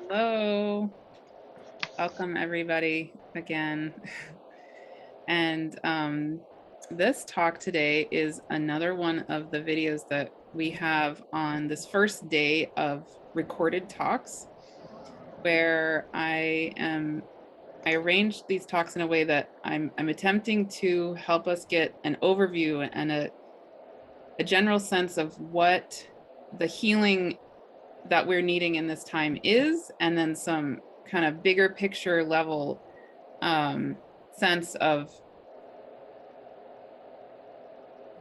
Hello, welcome everybody again. And this talk today is another one of the videos that we have on this first day of recorded talks, where I arranged these talks in a way that I'm attempting to help us get an overview and a general sense of what the healing that we're needing in this time is, and then some kind of bigger picture level sense of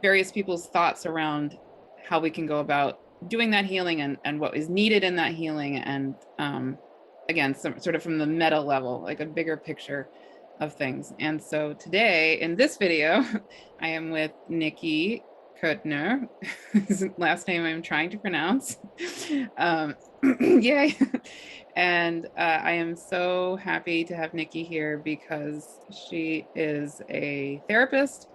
various people's thoughts around how we can go about doing that healing and what is needed in that healing. And again, some sort of from the meta level, like a bigger picture of things. And so today in this video, I am with Nicki Koethner, whose last name I'm trying to pronounce. Yay. And I am so happy to have Nicki here because she is a therapist,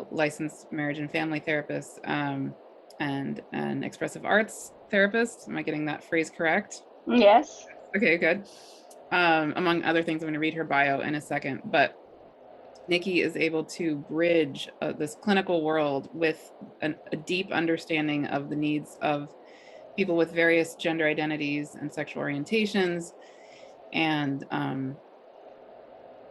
licensed marriage and family therapist, and an expressive arts therapist. Am I getting that phrase correct? Yes. Okay, good. Among other things, I'm going to read her bio in a second, but Nicki is able to bridge this clinical world with a deep understanding of the needs of people with various gender identities and sexual orientations, and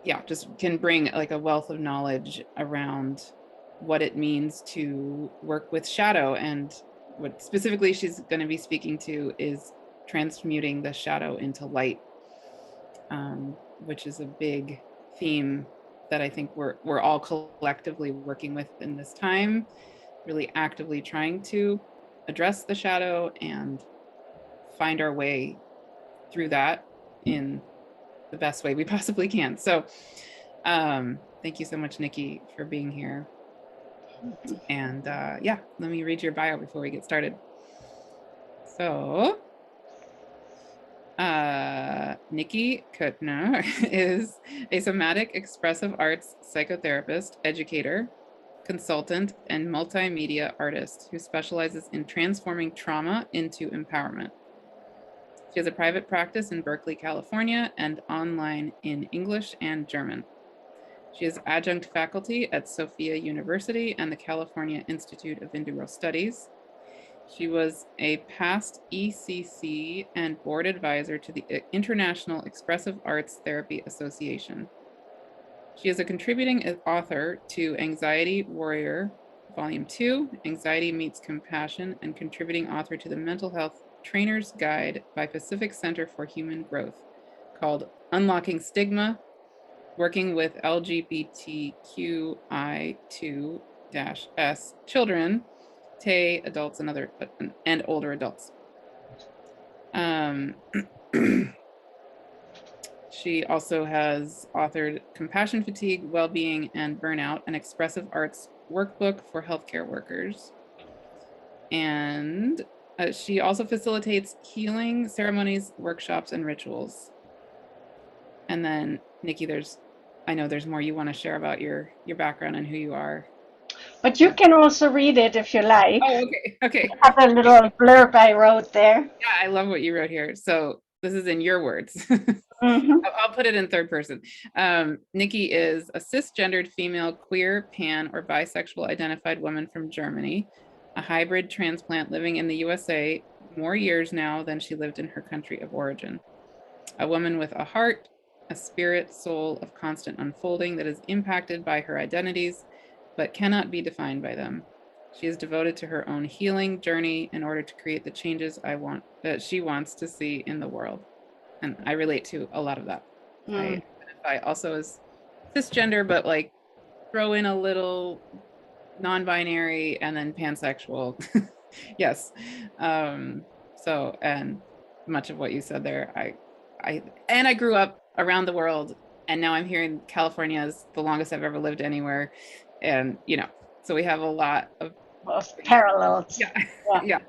yeah, just can bring like a wealth of knowledge around what it means to work with shadow. And what specifically she's going to be speaking to is transmuting the shadow into light, which is a big theme that I think we're all collectively working with in this time, really actively trying to address the shadow and find our way through that in the best way we possibly can. So thank you so much, Nicki, for being here. And yeah, let me read your bio before we get started. So Nicki Koethner is a somatic expressive arts psychotherapist, educator, consultant, and multimedia artist who specializes in transforming trauma into empowerment. She has a private practice in Berkeley, California, and online in English and German. She is adjunct faculty at Sofia University and the California Institute of Indigo Studies. She was a past ECC and board advisor to the International Expressive Arts Therapy Association. She is a contributing author to Anxiety Warrior, Volume 2, Anxiety Meets Compassion, and contributing author to the Mental Health Trainer's Guide by Pacific Center for Human Growth, called Unlocking Stigma, Working with LGBTQI2-S Children, TAY adults and older adults. She also has authored Compassion Fatigue, Wellbeing, and Burnout, an Expressive Arts Workbook for healthcare workers. And she also facilitates healing ceremonies, workshops, and rituals. And then, Nicki, I know there's more you want to share about your background and who you are. But you can also read it if you like. Oh, okay. I have a little blurb I wrote there. Yeah, I love what you wrote here. So this is in your words. Mm-hmm. I'll put it in third person. Nicki is a cisgendered female, queer, pan, or bisexual identified woman from Germany, a hybrid transplant living in the USA more years now than she lived in her country of origin. A woman with a heart, a spirit, soul of constant unfolding that is impacted by her identities, but cannot be defined by them. She is devoted to her own healing journey in order to create the changes she wants to see in the world. And I relate to a lot of that. I identify also as cisgender, but like throw in a little non-binary and then pansexual. Yes. So, and much of what you said there, I grew up around the world, and now I'm here in California is the longest I've ever lived anywhere. And, so we have a lot of parallels. Yeah.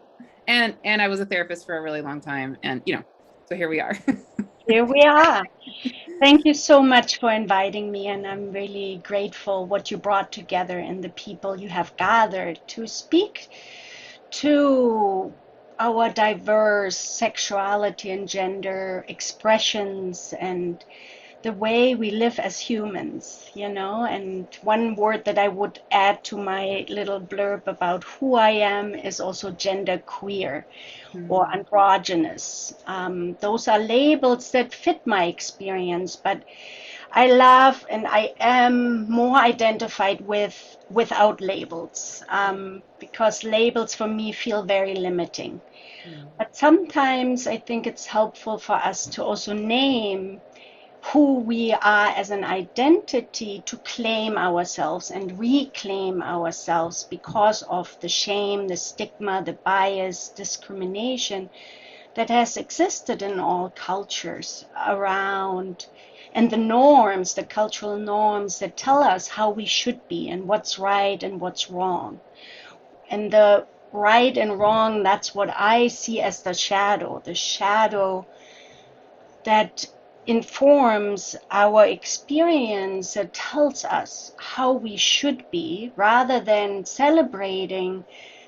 And I was a therapist for a really long time, and, so here we are. Here we are. Thank you so much for inviting me, and I'm really grateful what you brought together and the people you have gathered to speak to our diverse sexuality and gender expressions and the way we live as humans, you know. And one word that I would add to my little blurb about who I am is also gender queer or androgynous. Those are labels that fit my experience, but I love and I am more identified with without labels, because labels for me feel very limiting. But sometimes I think it's helpful for us to also name who we are as an identity, to claim ourselves and reclaim ourselves because of the shame, the stigma, the bias, discrimination that has existed in all cultures around, and the norms, the cultural norms that tell us how we should be and what's right and what's wrong. And the right and wrong, that's what I see as the shadow that informs our experience, that tells us how we should be, rather than celebrating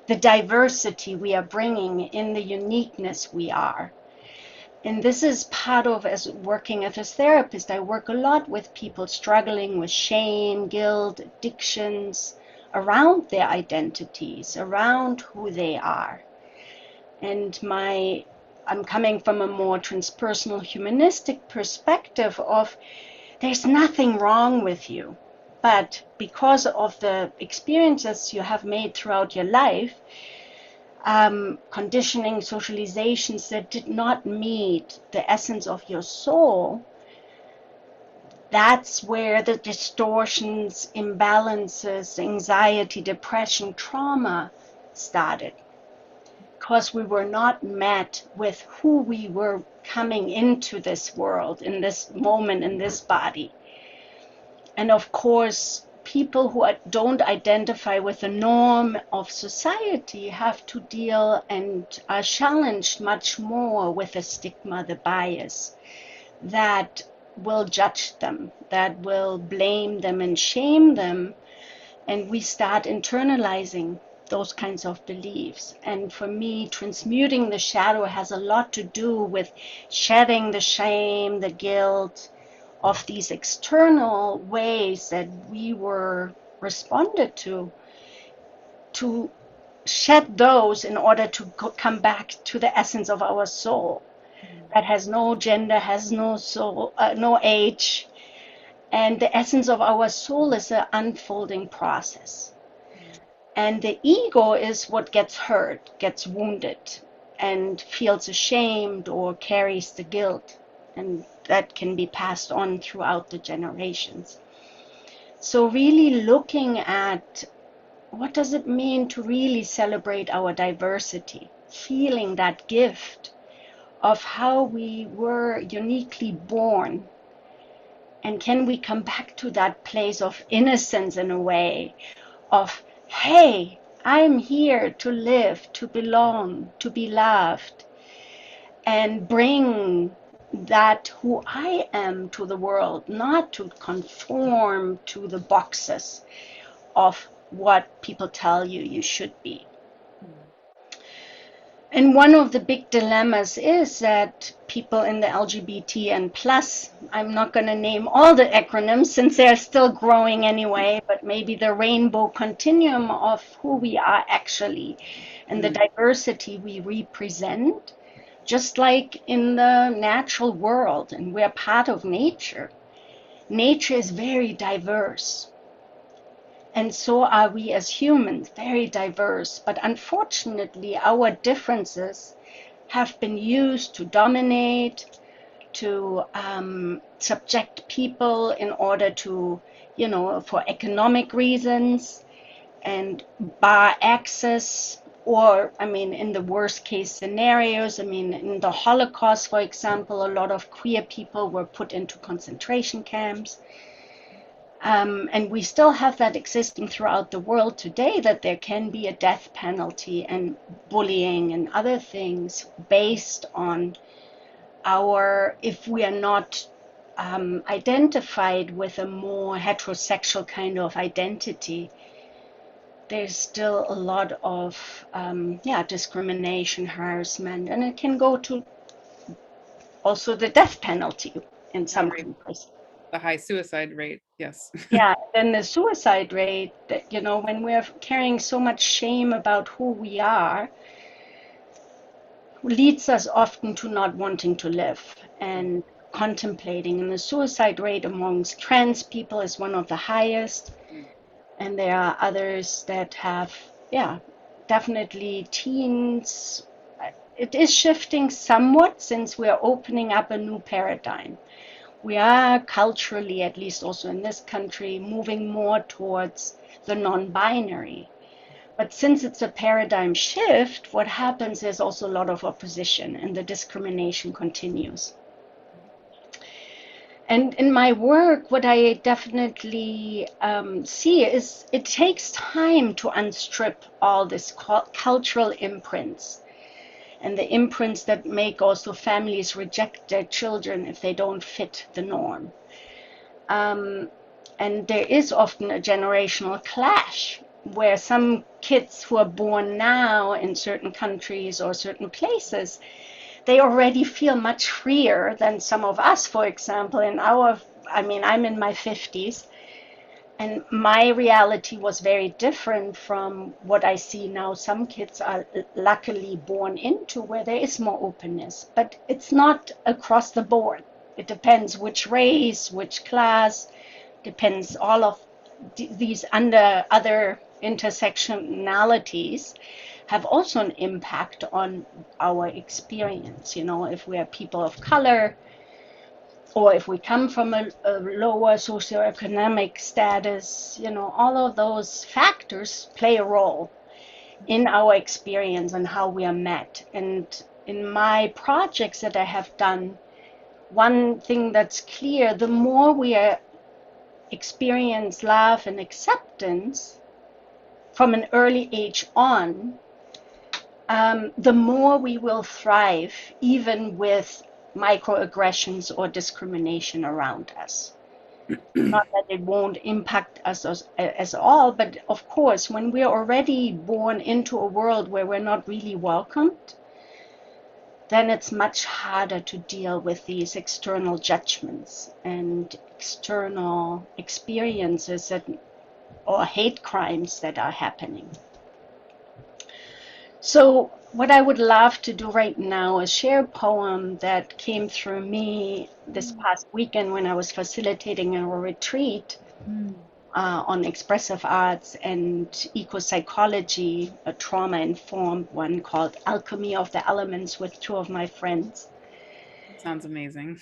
the diversity we are bringing in the uniqueness we are. And this is part of, as working as a therapist, I work a lot with people struggling with shame, guilt, addictions around their identities, around who they are. And I'm coming from a more transpersonal humanistic perspective of there's nothing wrong with you, but because of the experiences you have made throughout your life, conditioning, socializations that did not meet the essence of your soul, that's where the distortions, imbalances, anxiety, depression, trauma started. Because we were not met with who we were coming into this world, in this moment, in this body. And of course, people who don't identify with the norm of society have to deal and are challenged much more with the stigma, the bias that will judge them, that will blame them and shame them. And we start internalizing those kinds of beliefs. And for me, transmuting the shadow has a lot to do with shedding the shame, the guilt of these external ways that we were responded to shed those in order to come back to the essence of our soul that has no gender, has no soul, no age. And the essence of our soul is an unfolding process. And the ego is what gets hurt, gets wounded, and feels ashamed or carries the guilt. And that can be passed on throughout the generations. So really looking at what does it mean to really celebrate our diversity, feeling that gift of how we were uniquely born. And can we come back to that place of innocence in a way of, hey, I'm here to live, to belong, to be loved, and bring that who I am to the world, not to conform to the boxes of what people tell you you should be. And one of the big dilemmas is that people in the LGBT and plus, I'm not going to name all the acronyms since they're still growing anyway, but maybe the rainbow continuum of who we are actually and the diversity we represent, just like in the natural world, and we're part of nature. Nature is very diverse. And so are we as humans, very diverse. But unfortunately, our differences have been used to dominate, to subject people in order to, for economic reasons and bar access. Or, in the worst case scenarios, in the Holocaust, for example, a lot of queer people were put into concentration camps. And we still have that existing throughout the world today, that there can be a death penalty and bullying and other things based on if we are not identified with a more heterosexual kind of identity. there's still a lot of discrimination, harassment, and it can go to also the death penalty in some Right. countries. The high suicide rate. Yes. Yeah, then the suicide rate, that, when we're carrying so much shame about who we are, leads us often to not wanting to live and contemplating. And the suicide rate amongst trans people is one of the highest. And there are others that have, definitely teens. It is shifting somewhat since we're opening up a new paradigm. We are culturally, at least also in this country, moving more towards the non-binary. But since it's a paradigm shift, what happens is also a lot of opposition and the discrimination continues. And in my work, what I definitely see is it takes time to unstrip all this cultural imprints and the imprints that make also families reject their children if they don't fit the norm. And there is often a generational clash where some kids who are born now in certain countries or certain places, they already feel much freer than some of us, for example. I'm in my 50s, and my reality was very different from what I see now. Some kids are luckily born into where there is more openness, but it's not across the board. It depends which race, which class, depends all of these other intersectionalities have also an impact on our experience. If we are people of color, or if we come from a lower socioeconomic status, all of those factors play a role in our experience and how we are met. And in my projects that I have done, one thing that's clear, the more we experience love and acceptance from an early age on, the more we will thrive, even with microaggressions or discrimination around us. Not that it won't impact us as all, but of course, when we're already born into a world where we're not really welcomed, then it's much harder to deal with these external judgments and external experiences or hate crimes that are happening. So what I would love to do right now is share a poem that came through me this past weekend when I was facilitating a retreat on expressive arts and eco-psychology, a trauma-informed one called Alchemy of the Elements with two of my friends. Sounds amazing.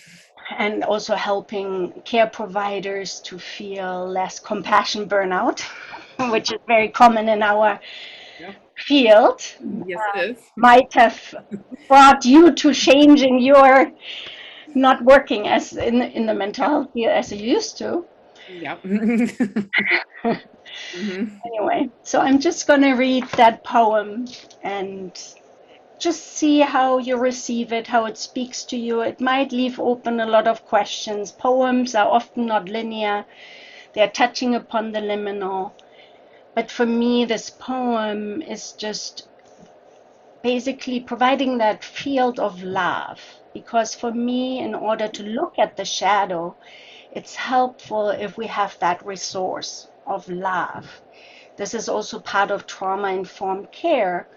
And also helping care providers to feel less compassion burnout, which is very common in our field. Yes, it is. Might have brought you to changing your not working as in the mental health field as you used to. Yep. Anyway, so I'm just going to read that poem and just see how you receive it, how it speaks to you. It might leave open a lot of questions. Poems are often not linear. They're touching upon the liminal. But for me, this poem is just basically providing that field of love. Because for me, in order to look at the shadow, it's helpful if we have that resource of love. This is also part of trauma-informed care.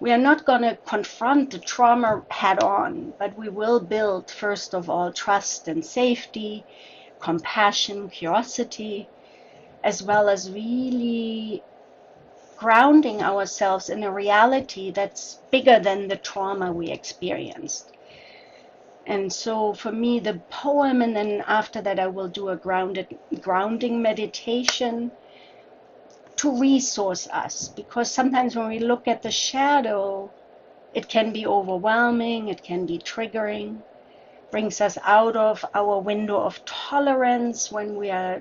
We are not going to confront the trauma head on, but we will build, first of all, trust and safety, compassion, curiosity, as well as really grounding ourselves in a reality that's bigger than the trauma we experienced. And so for me, the poem, and then after that, I will do a grounding meditation to resource us, because sometimes when we look at the shadow, it can be overwhelming, it can be triggering, brings us out of our window of tolerance when we are,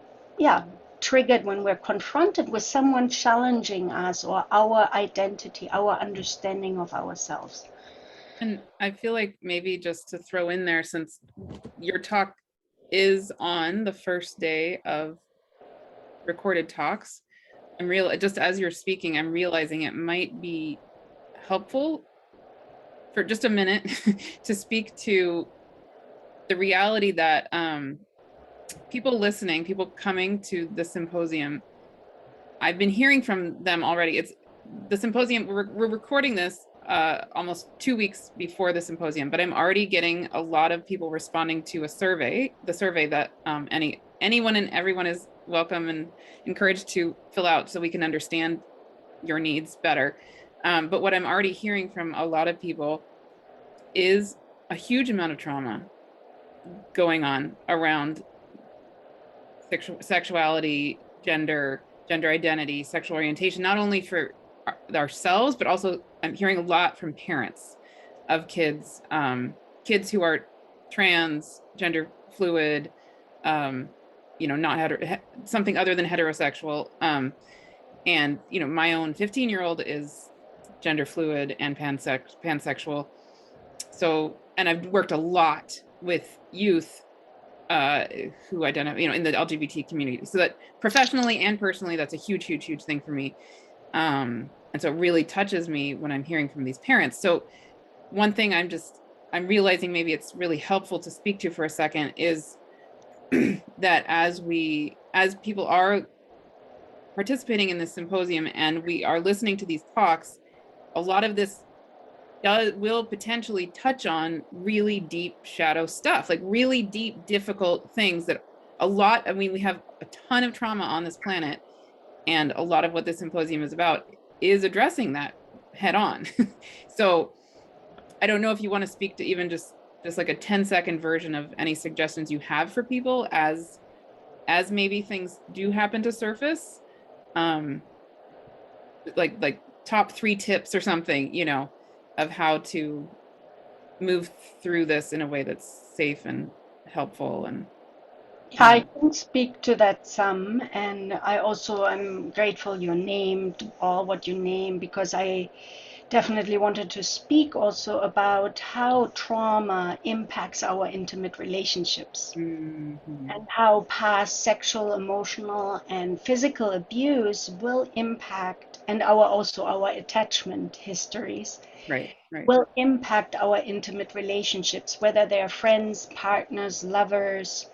triggered, when we're confronted with someone challenging us or our identity, our understanding of ourselves. And I feel like maybe just to throw in there, since your talk is on the first day of recorded talks, just as you're speaking, I'm realizing it might be helpful for just a minute to speak to the reality that people listening, people coming to the symposium, I've been hearing from them already. It's the symposium, we're recording this almost 2 weeks before the symposium, but I'm already getting a lot of people responding to a survey, the survey that anyone and everyone is welcome and encouraged to fill out so we can understand your needs better. But what I'm already hearing from a lot of people is a huge amount of trauma going on around sexuality, gender identity, sexual orientation, not only for ourselves, but also I'm hearing a lot from parents of kids, kids who are trans, gender fluid, not something other than heterosexual. And, my own 15-year-old is gender fluid and pansexual. So, and I've worked a lot with youth who identify, in the LGBT community. So that professionally and personally, that's a huge, huge, huge thing for me. And so it really touches me when I'm hearing from these parents. So one thing I'm realizing maybe it's really helpful to speak to for a second is that as people are participating in this symposium and we are listening to these talks, a lot of this will potentially touch on really deep shadow stuff, like really deep, difficult things that we have a ton of trauma on this planet. And a lot of what this symposium is about is addressing that head on. So I don't know if you want to speak to even just like a 10-second version of any suggestions you have for people as maybe things do happen to surface, like top 3 tips or something, of how to move through this in a way that's safe and helpful. And I can speak to that some, and I also am grateful you named all what you named, because I definitely wanted to speak also about how trauma impacts our intimate relationships, and how past sexual, emotional, and physical abuse will impact, and our attachment histories will impact our intimate relationships, whether they're friends, partners, lovers.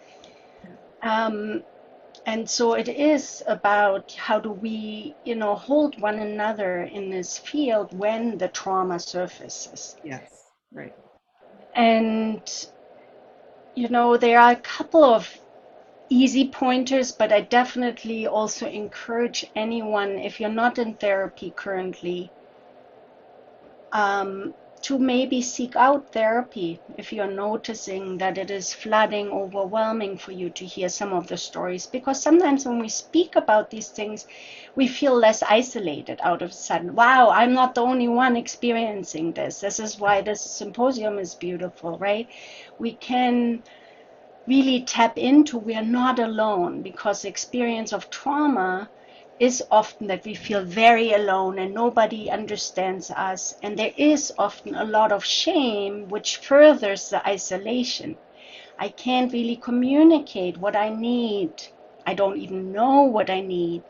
And so it is about how do we, hold one another in this field when the trauma surfaces. Yes, right. And, there are a couple of easy pointers, but I definitely also encourage anyone, if you're not in therapy currently, to maybe seek out therapy if you're noticing that it is flooding, overwhelming for you to hear some of the stories. Because sometimes when we speak about these things, we feel less isolated out of a sudden. Wow, I'm not the only one experiencing this. This is why this symposium is beautiful, right? We can really tap into we are not alone, because the experience of trauma is often that we feel very alone and nobody understands us. And there is often a lot of shame, which furthers the isolation. I can't really communicate what I need. I don't even know what I need.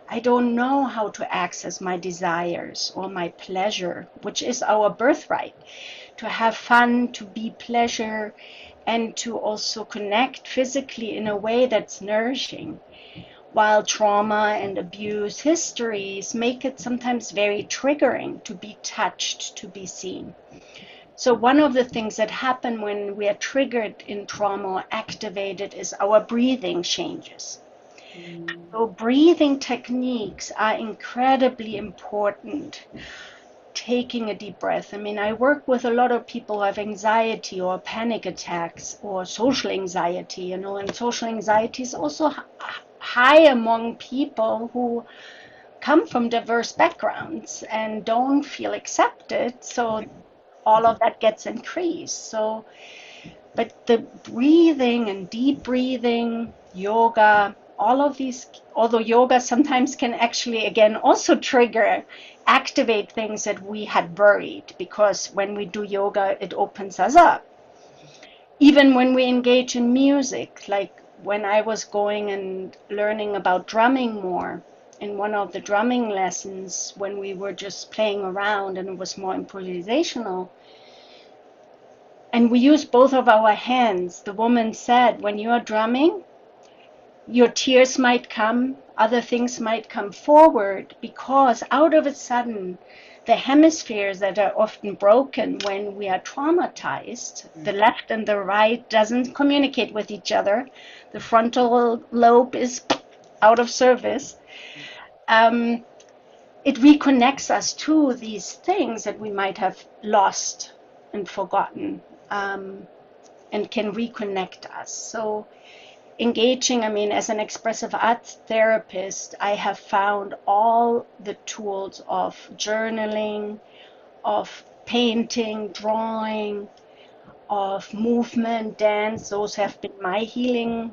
I don't know how to access my desires or my pleasure, which is our birthright. To have fun, to be pleasure, and to also connect physically in a way that's nourishing. While trauma and abuse histories make it sometimes very triggering to be touched, to be seen. So one of the things that happen when we are triggered in trauma or activated is our breathing changes. So breathing techniques are incredibly important. Taking a deep breath. I mean, I work with a lot of people who have anxiety or panic attacks or social anxiety, and social anxiety is also high among people who come from diverse backgrounds and don't feel accepted. So all of that gets increased. So, but the breathing and deep breathing, yoga, all of these, although yoga sometimes can actually, again, also activate things that we had buried, because when we do yoga, it opens us up. Even when we engage in music, like when I was going and learning about drumming more, in one of the drumming lessons when we were just playing around and it was more improvisational. And we used both of our hands. The woman said, when you are drumming, your tears might come, other things might come forward, because out of a sudden, the hemispheres that are often broken when we are traumatized, the left and the right doesn't communicate with each other. The frontal lobe is out of service. It reconnects us to these things that we might have lost and forgotten, and can reconnect us. So engaging, I mean, as an expressive arts therapist, I have found all the tools of journaling, of painting, drawing, of movement, dance. Those have been my healing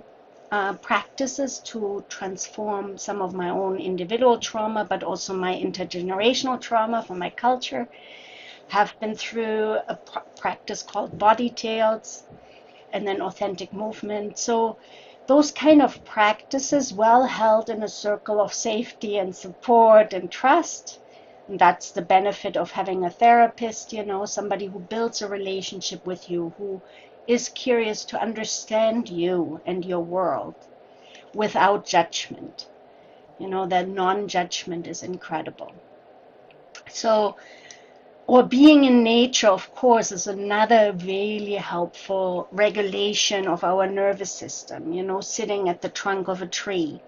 practices to transform some of my own individual trauma, but also my intergenerational trauma from my culture. Have been through a practice called body tales and then authentic movement. So those kind of practices, well held in a circle of safety and support and trust. And that's the benefit of having a therapist, you know, somebody who builds a relationship with you, who is curious to understand you and your world without judgment. You know, that non-judgment is incredible. So, or being in nature, of course, is another really helpful regulation of our nervous system. You know, sitting at the trunk of a tree,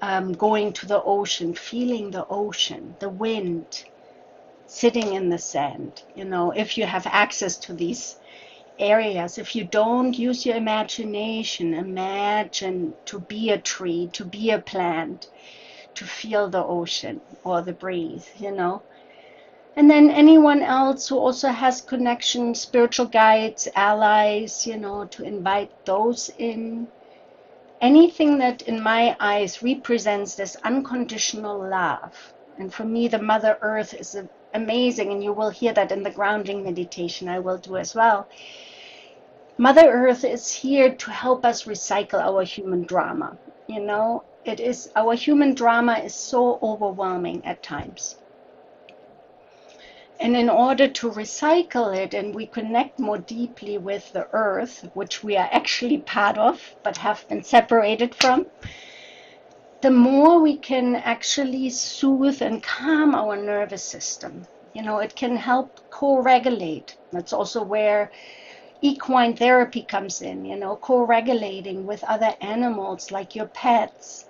going to the ocean, feeling the ocean, the wind, sitting in the sand. You know, if you have access to these areas, if you don't, use your imagination. Imagine to be a tree, to be a plant, to feel the ocean or the breeze, you know. And then anyone else who also has connections, spiritual guides, allies, you know, to invite those in. Anything that in my eyes represents this unconditional love. And for me, the Mother Earth is amazing, and you will hear that in the grounding meditation I will do as well. Mother Earth is here to help us recycle our human drama. You know, our human drama is so overwhelming at times. And in order to recycle it and we connect more deeply with the earth, which we are actually part of, but have been separated from, the more we can actually soothe and calm our nervous system. You know, it can help co-regulate. That's also where equine therapy comes in, you know, co-regulating with other animals like your pets.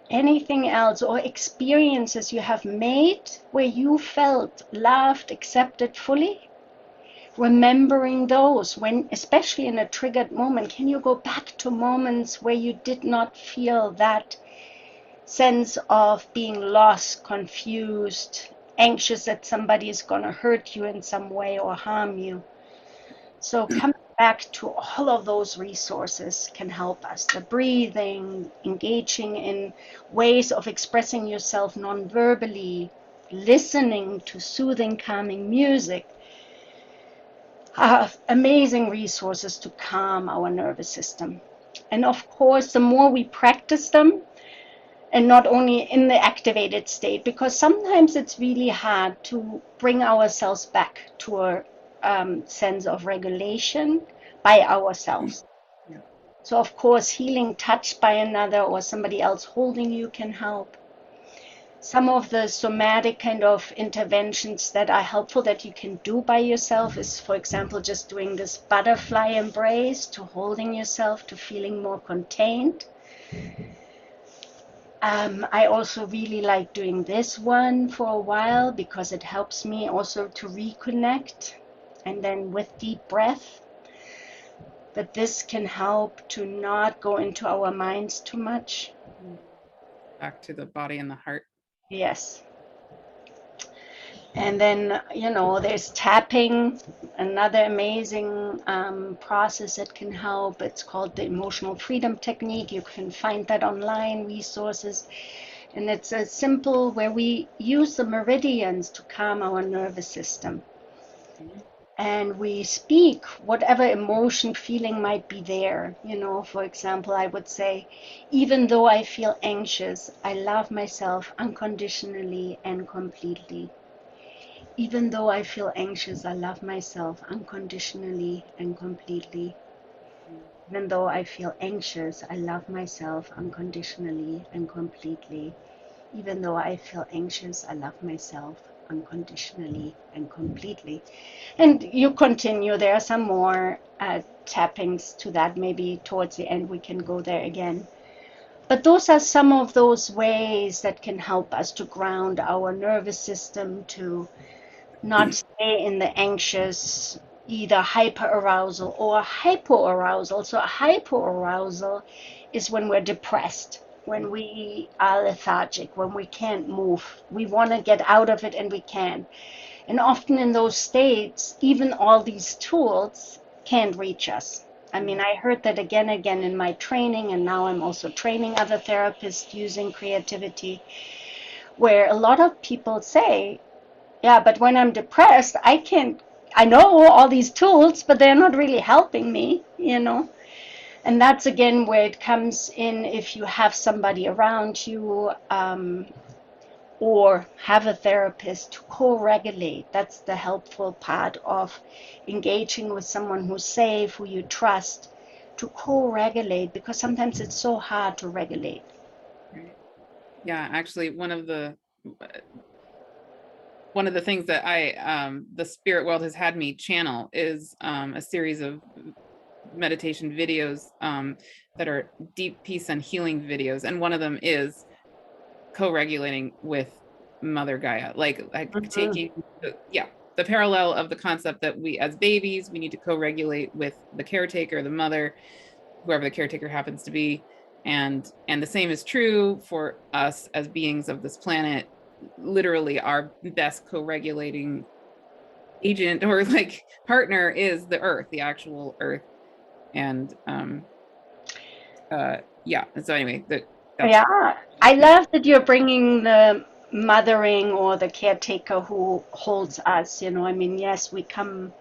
Anything else or experiences you have made where you felt loved, accepted fully, remembering those when, especially in a triggered moment, can you go back to moments where you did not feel that sense of being lost, confused, anxious that somebody is going to hurt you in some way or harm you? So coming back to all of those resources can help us. The breathing, engaging in ways of expressing yourself non-verbally, listening to soothing, calming music, are amazing resources to calm our nervous system. And of course, the more we practice them, and not only in the activated state, because sometimes it's really hard to bring ourselves back to a sense of regulation by ourselves. Yeah. So of course, healing touched by another or somebody else holding you can help. Some of the somatic kind of interventions that are helpful that you can do by yourself is, for example, just doing this butterfly embrace, to holding yourself, to feeling more contained. I also really like doing this one for a while because it helps me also to reconnect, and then with deep breath. But this can help to not go into our minds too much. Back to the body and the heart. Yes. And then, you know, there's tapping, another amazing process that can help. It's called the emotional freedom technique. You can find that online, resources. And it's a simple where we use the meridians to calm our nervous system. and we speak whatever emotion, feeling might be there. For example, I would say, even though I feel anxious, I love myself unconditionally and completely. Even though I feel anxious, I love myself unconditionally and completely. Even though I feel anxious, I love myself unconditionally and completely. Even though I feel anxious, I love myself unconditionally and completely. And you continue. There are some more tappings to that. Maybe towards the end we can go there again. But those are some of those ways that can help us to ground our nervous system, to not stay in the anxious, either hyperarousal or hypoarousal. So hypoarousal is when we're depressed, when we are lethargic, when we can't move. We want to get out of it and we can't. And often in those states, even all these tools can't reach us. I mean, I heard that again and again in my training, and now I'm also training other therapists using creativity, where a lot of people say, yeah, but when I'm depressed, I know all these tools, but they're not really helping me. And that's again where it comes in, if you have somebody around you, or have a therapist to co-regulate. That's the helpful part of engaging with someone who's safe, who you trust, to co-regulate, because sometimes it's so hard to regulate. Right. Yeah, actually, one of the things that the spirit world has had me channel is a series of meditation videos that are deep peace and healing videos, and one of them is co-regulating with Mother Gaia, like taking the parallel of the concept that we as babies, we need to co-regulate with the caretaker, the mother, whoever the caretaker happens to be, and the same is true for us as beings of this planet. Literally, our best co-regulating agent or like partner is the earth, the actual earth. And so anyway, I love that you're bringing the mothering or the caretaker who holds us. I mean, yes, we come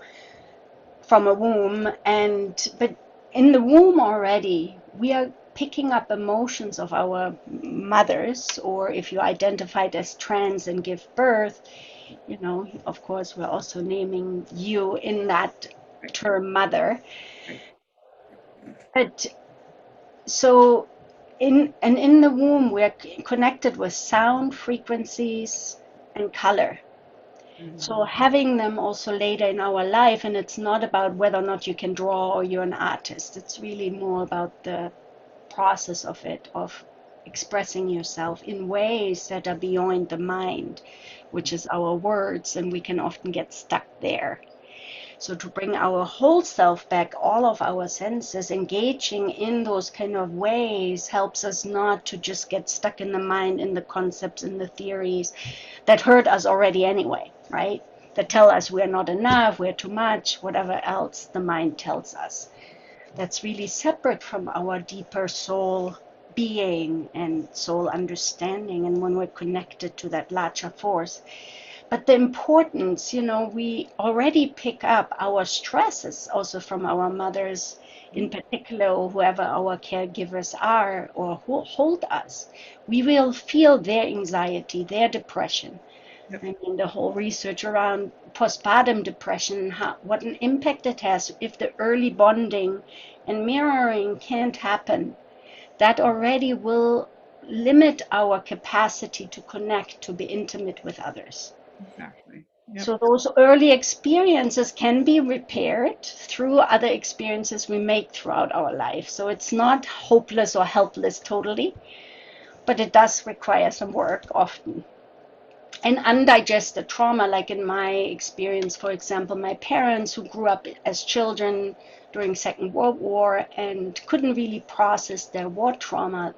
from a womb, but in the womb already we are picking up emotions of our mothers, or if you identified as trans and give birth, of course we're also naming you in that term mother. But so in the womb we're connected with sound frequencies and color. So having them also later in our life, and it's not about whether or not you can draw or you're an artist. It's really more about the process of it, of expressing yourself in ways that are beyond the mind, which is our words, and we can often get stuck there. So to bring our whole self back, all of our senses, engaging in those kind of ways helps us not to just get stuck in the mind, in the concepts, in the theories that hurt us already anyway, right? That tell us we're not enough, we're too much, whatever else the mind tells us. That's really separate from our deeper soul being and soul understanding, and when we're connected to that larger force. But the importance, we already pick up our stresses also from our mothers in particular, or whoever our caregivers are or who hold us. We will feel their anxiety, their depression. Yep. I mean, the whole research around postpartum depression, what an impact it has if the early bonding and mirroring can't happen. That already will limit our capacity to connect, to be intimate with others. Exactly. Yep. So those early experiences can be repaired through other experiences we make throughout our life. So it's not hopeless or helpless totally, but it does require some work often. And undigested trauma, like in my experience, for example, my parents who grew up as children during Second World War and couldn't really process their war trauma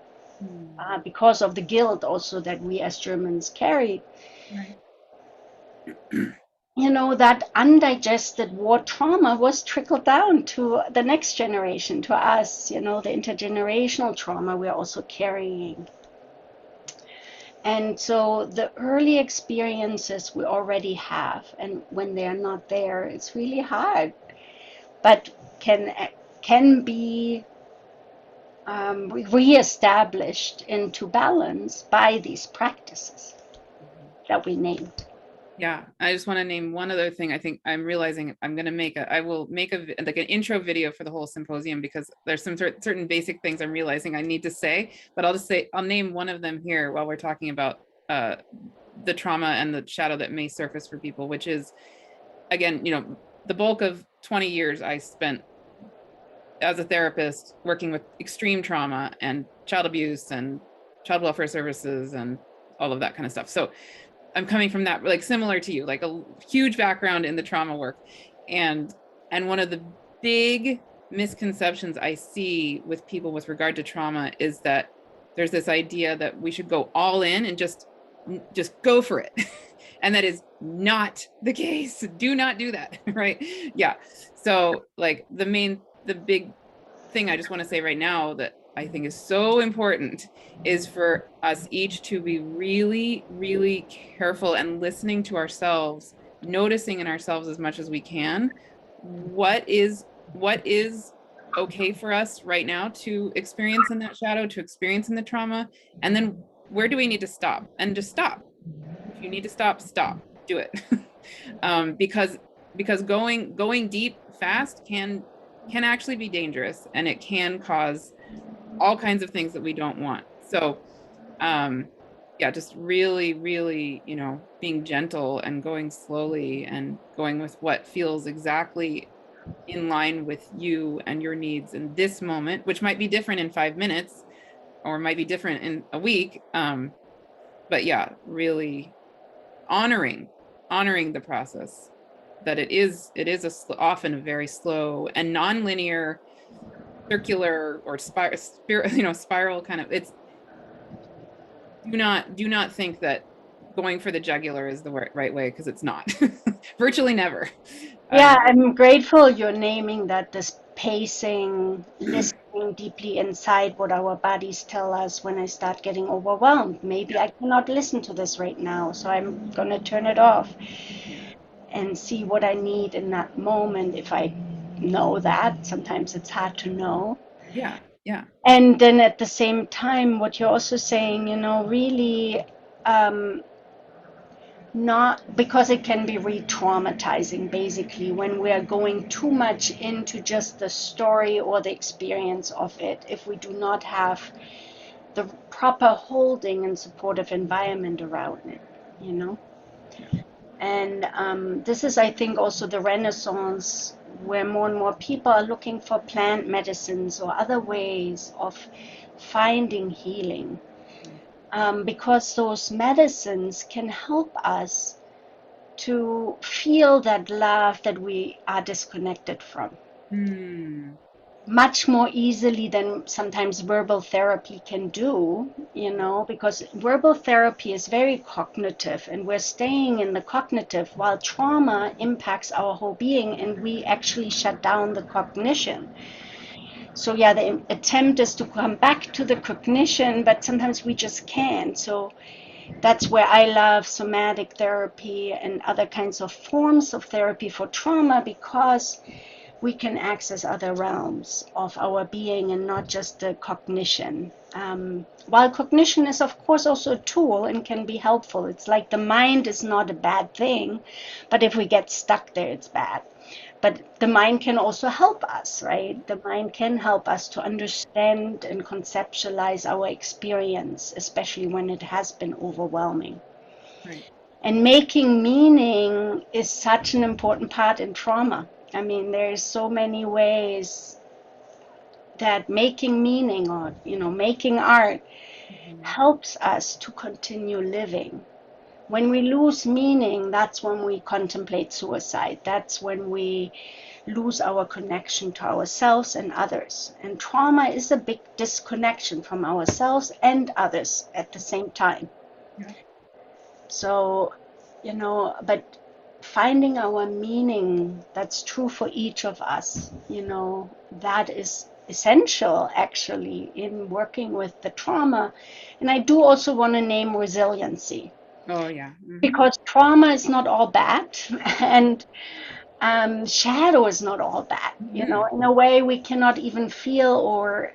because of the guilt also that we as Germans carried. Right. That undigested war trauma was trickled down to the next generation, to us, the intergenerational trauma we're also carrying. And so the early experiences we already have, and when they're not there, it's really hard, but can be reestablished into balance by these practices that we named. Yeah, I just want to name one other thing. I think I'm realizing I will make like an intro video for the whole symposium, because there's some certain basic things I'm realizing I need to say, but I'll name one of them here while we're talking about the trauma and the shadow that may surface for people, which is, again, the bulk of 20 years I spent as a therapist working with extreme trauma and child abuse and child welfare services and all of that kind of stuff. So I'm coming from that, like similar to you, like a huge background in the trauma work. And one of the big misconceptions I see with people with regard to trauma is that there's this idea that we should go all in and just go for it. And that is not the case. Do not do that, right? Yeah. So like the big thing I just want to say right now that I think is so important is for us each to be really, really careful and listening to ourselves, noticing in ourselves as much as we can, what is okay for us right now to experience in that shadow, to experience in the trauma, and then where do we need to stop, and just stop. If you need to stop, do it. Because going deep fast can actually be dangerous, and it can cause all kinds of things that we don't want. So yeah, just really, really, being gentle and going slowly and going with what feels exactly in line with you and your needs in this moment, which might be different in 5 minutes or might be different in a week. But yeah, really honoring the process, that it is often a very slow and non-linear, circular or spiral kind of. It's do not think that going for the jugular is the right way, because it's not. Virtually never. Yeah, I'm grateful you're naming that, this pacing, listening deeply inside what our bodies tell us when I start getting overwhelmed. Maybe I cannot listen to this right now, so I'm going to turn it off and see what I need in that moment. If I know that, sometimes it's hard to know. Yeah. And then at the same time, what you're also saying, really not, because it can be re-traumatizing basically when we are going too much into just the story or the experience of it, if we do not have the proper holding and supportive environment around it, And this is, I think, also the Renaissance, where more and more people are looking for plant medicines or other ways of finding healing, because those medicines can help us to feel that love that we are disconnected from much more easily than sometimes verbal therapy can do, because verbal therapy is very cognitive, and we're staying in the cognitive, while trauma impacts our whole being and we actually shut down the cognition. So yeah, the attempt is to come back to the cognition, but sometimes we just can't. So that's where I love somatic therapy and other kinds of forms of therapy for trauma, because we can access other realms of our being and not just the cognition. While cognition is, of course, also a tool and can be helpful. It's like the mind is not a bad thing, but if we get stuck there, it's bad. But the mind can also help us, right? The mind can help us to understand and conceptualize our experience, especially when it has been overwhelming. Right. And making meaning is such an important part in trauma. I mean, there's so many ways that making meaning, or, making art, helps us to continue living. When we lose meaning, that's when we contemplate suicide. That's when we lose our connection to ourselves and others. And trauma is a big disconnection from ourselves and others at the same time. Yeah. So, but finding our meaning, that's true for each of us, that is essential actually in working with the trauma. And I do also want to name resiliency, Oh yeah. because trauma is not all bad, and shadow is not all bad. In a way, we cannot even feel, or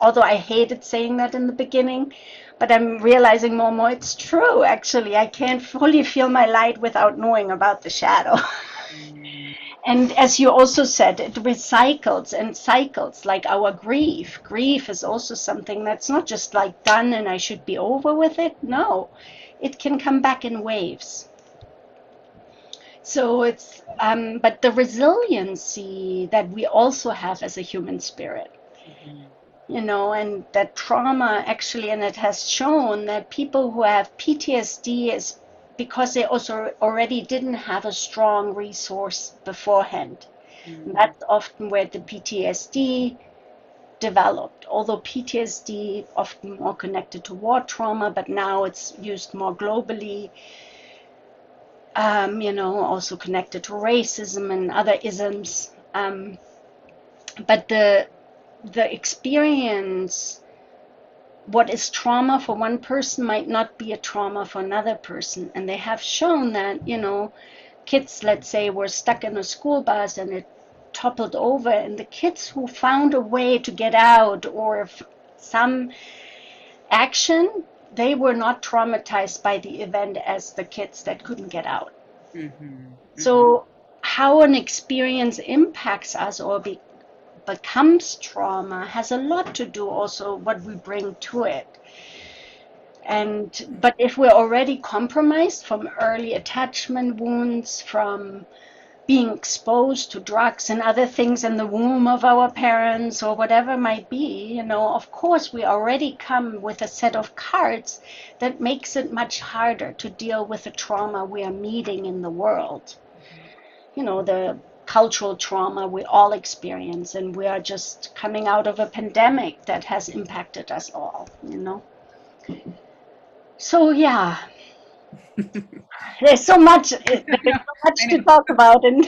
although I hated saying that in the beginning, but I'm realizing more and more it's true. Actually, I can't fully feel my light without knowing about the shadow. Mm. And as you also said, it recycles and cycles, like our grief. Grief is also something that's not just like done and I should be over with it. No, it can come back in waves. So it's, but the resiliency that we also have as a human spirit, Mhm. and that trauma actually, and it has shown that people who have PTSD is because they also already didn't have a strong resource beforehand. And Mm. that's often where the PTSD developed, although PTSD often more connected to war trauma, but now it's used more globally, also connected to racism and other isms. But the experience, what is trauma for one person might not be a trauma for another person. And they have shown that, kids, let's say, were stuck in a school bus and it toppled over, and the kids who found a way to get out or some action, they were not traumatized by the event as the kids that couldn't get out. Mhm. Mhm. So how an experience impacts us or becomes trauma has a lot to do also what we bring to it. But if we're already compromised from early attachment wounds, from being exposed to drugs and other things in the womb of our parents or whatever it might be, of course we already come with a set of cards that makes it much harder to deal with the trauma we are meeting in the world. The cultural trauma we all experience, and we are just coming out of a pandemic that has impacted us all. So yeah, there's so much I to know. talk about, and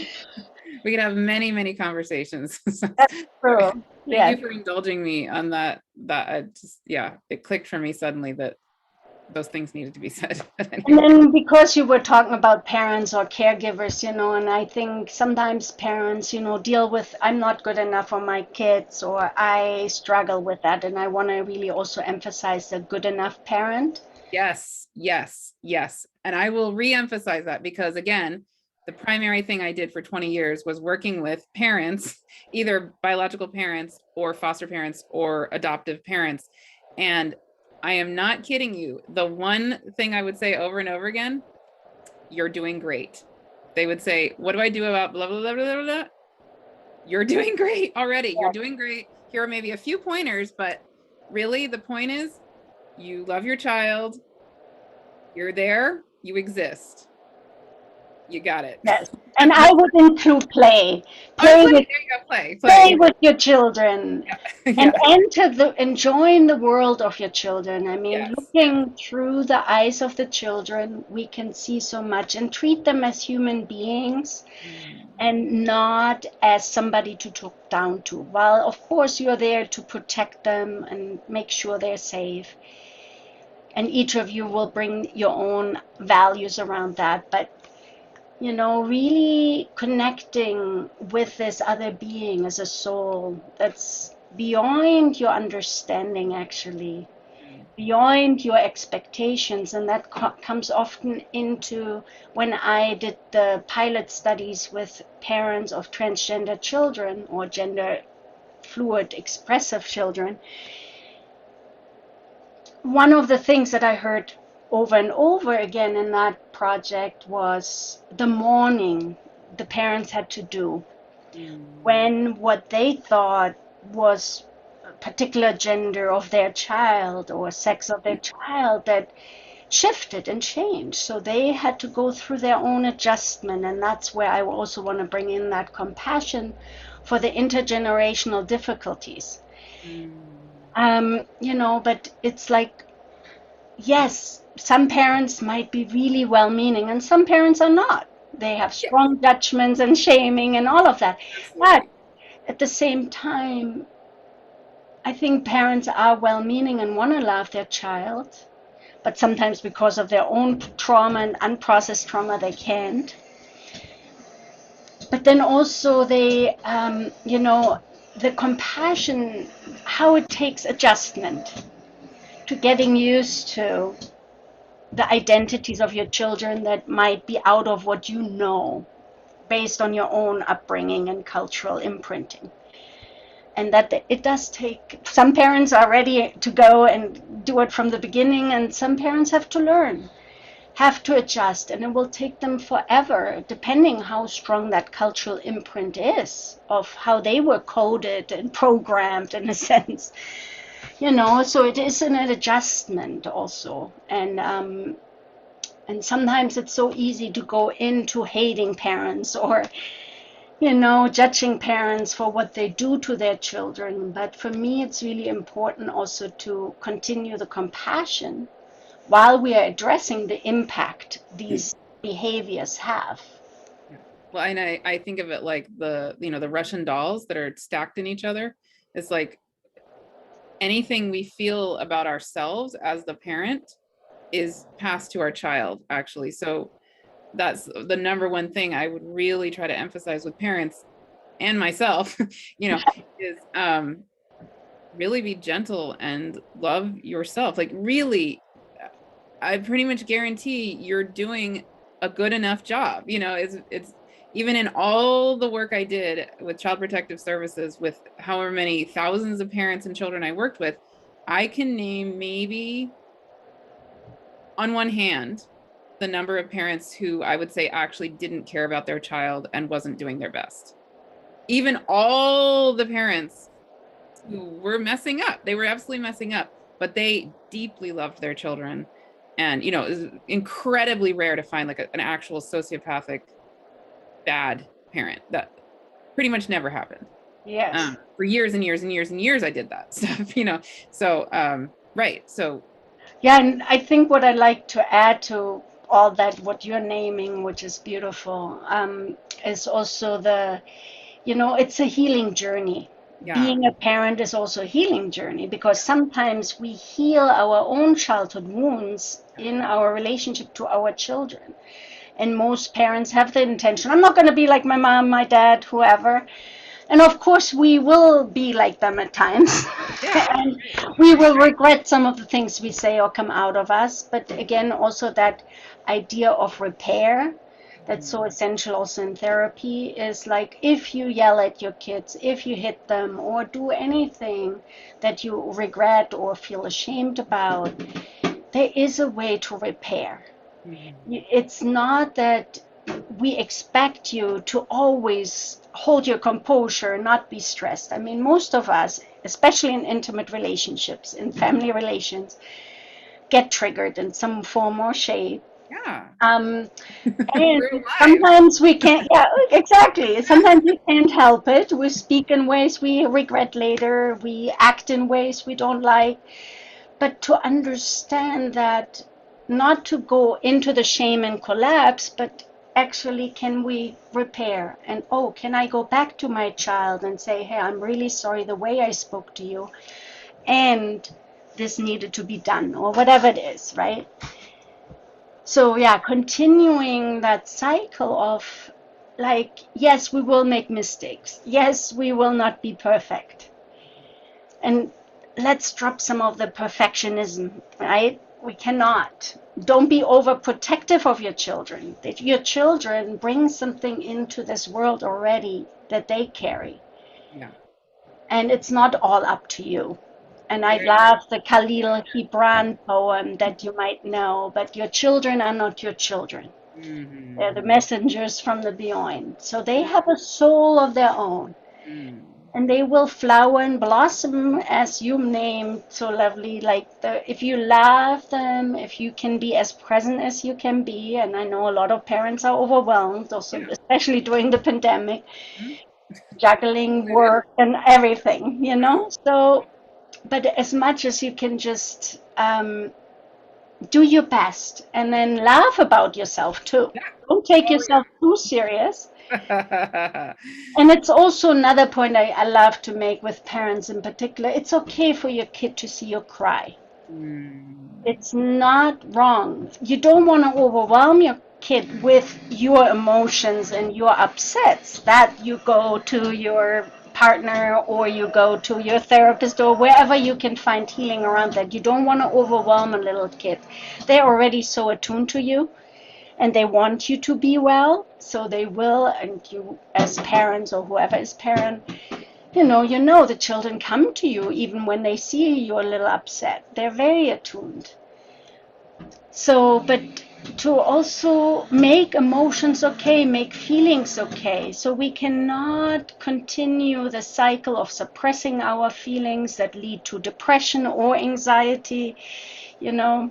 We could have many, many conversations. that's true. Thank Yes. you for indulging me on that. That just, yeah, it clicked for me suddenly that those things needed to be said. But And anyway. then because you were talking about parents or caregivers, and I think sometimes parents, deal with, I'm not good enough for my kids, or I struggle with that. And I want to really also emphasize the good enough parent. Yes, yes, yes. And I will re-emphasize that because again, the primary thing I did for 20 years was working with parents, either biological parents or foster parents or adoptive parents. And I am not kidding you. The one thing I would say over and over again, you're doing great. They would say, what do I do about blah, blah, blah, blah, blah, blah? You're doing great already. You're doing great. Here are maybe a few pointers, but really the point is you love your child. You're there, you exist. You got it. Yes. And I would include play. Oh, Play play. There with you go. Play, play play. with your children Yeah. and Yeah. enjoying the world of your children. I mean, Yes. Yes. looking through the eyes of the children, we can see so much and treat them as human beings Mm. and not as somebody to talk down to. While, of course, you're there to protect them and make sure they're safe. And each of you will bring your own values around that. But really connecting with this other being as a soul that's beyond your understanding, actually, Mm. beyond your expectations. And that comes often into when I did the pilot studies with parents of transgender children or gender fluid expressive children. One of the things that I heard over and over again in that project was the mourning the parents had to do Mm. when what they thought was a particular gender of their child or sex of their child that shifted and changed. So they had to go through their own adjustment. And that's where I also want to bring in that compassion for the intergenerational difficulties. Mm. But it's like, yes, some parents might be really well meaning and some parents are not. They have Yeah, strong judgments and shaming and all of that. But absolutely. at the same time, I think parents are well-meaning and want to love their child, but sometimes because of their own trauma and unprocessed trauma, they can't. But then also the compassion, how it takes adjustment to getting used to the identities of your children that might be out of what you know based on your own upbringing and cultural imprinting. And that it does take, some parents are ready to go and do it from the beginning, and some parents have to learn, have to adjust, and it will take them forever, depending how strong that cultural imprint is of how they were coded and programmed in a sense. So it is an adjustment also. And sometimes it's so easy to go into hating parents or judging parents for what they do to their children. But for me, it's really important also to continue the compassion while we are addressing the impact these behaviors have. Well, and I think of it like the Russian dolls that are stacked in each other. It's like anything we feel about ourselves as the parent is passed to our child, actually. So that's the number one thing I would really try to emphasize with parents and myself, is really be gentle and love yourself. Like really, I pretty much guarantee you're doing a good enough job. It's even in all the work I did with Child Protective Services, with however many thousands of parents and children I worked with, I can name maybe on one hand the number of parents who I would say actually didn't care about their child and wasn't doing their best. Even all the parents who were messing up, they were absolutely messing up, but they deeply loved their children. And, it was incredibly rare to find like an actual sociopathic bad parent. That pretty much never happened. Yes. For years and years and years and years, I did that stuff, So, right. So, yeah, and I think what I'd like to add to all that, what you're naming, which is beautiful, is also it's a healing journey. yeah. Being a parent is also a healing journey, because sometimes we heal our own childhood wounds in our relationship to our children. And most parents have the intention, I'm not going to be like my mom, my dad, whoever. And of course, we will be like them at times. Yeah. And we will regret some of the things we say or come out of us. But again, also that idea of repair, that's so essential also in therapy, is like, if you yell at your kids, if you hit them or do anything that you regret or feel ashamed about, there is a way to repair. It's not that we expect you to always hold your composure, not be stressed. I mean, most of us, especially in intimate relationships, in family relations, get triggered in some form or shape. Yeah. And sometimes we can't, yeah, exactly. Sometimes we can't help it. We speak in ways we regret later. We act in ways we don't like. But to understand that, not to go into the shame and collapse, but actually, can we repair? And, can I go back to my child and say, hey, I'm really sorry the way I spoke to you, and this needed to be done, or whatever it is, right? So yeah, continuing that cycle of like, yes, we will make mistakes. Yes, we will not be perfect. And let's drop some of the perfectionism, right? We cannot. Don't be overprotective of your children. That your children bring something into this world already that they carry. Yeah. And it's not all up to you. And I love the Khalil Gibran poem that you might know, but your children are not your children. Mm-hmm. They're the messengers from the beyond. So they have a soul of their own. And they will flower and blossom, as you named so lovely. Like, if you love them, if you can be as present as you can be. And I know a lot of parents are overwhelmed, also, especially during the pandemic, juggling work and everything, So, but as much as you can just do your best, and then laugh about yourself too. Don't take yourself too serious. And it's also another point I love to make with parents in particular. It's okay for your kid to see you cry. It's not wrong. You don't want to overwhelm your kid with your emotions and your upsets that you go to your partner or you go to your therapist or wherever you can find healing around that. You don't want to overwhelm a little kid. They're already so attuned to you and they want you to be well, so they will. And you as parents or whoever is parent, the children come to you even when they see you a little upset. They're very attuned. So, but to also make emotions okay, make feelings okay. So we cannot continue the cycle of suppressing our feelings that lead to depression or anxiety, you know.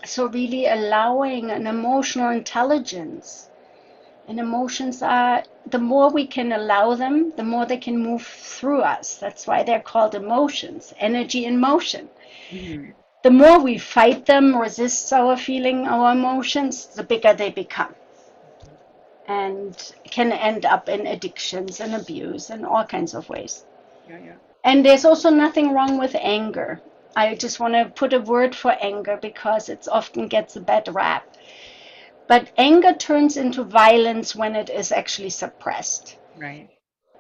So really allowing an emotional intelligence. And emotions are, the more we can allow them, the more they can move through us. That's why they're called emotions, energy in motion. Mm-hmm. The more we fight them, resist our feeling, our emotions, the bigger they become. And can end up in addictions and abuse and all kinds of ways. Yeah. And there's also nothing wrong with anger. I just want to put a word for anger because it often gets a bad rap. But anger turns into violence when it is actually suppressed. Right.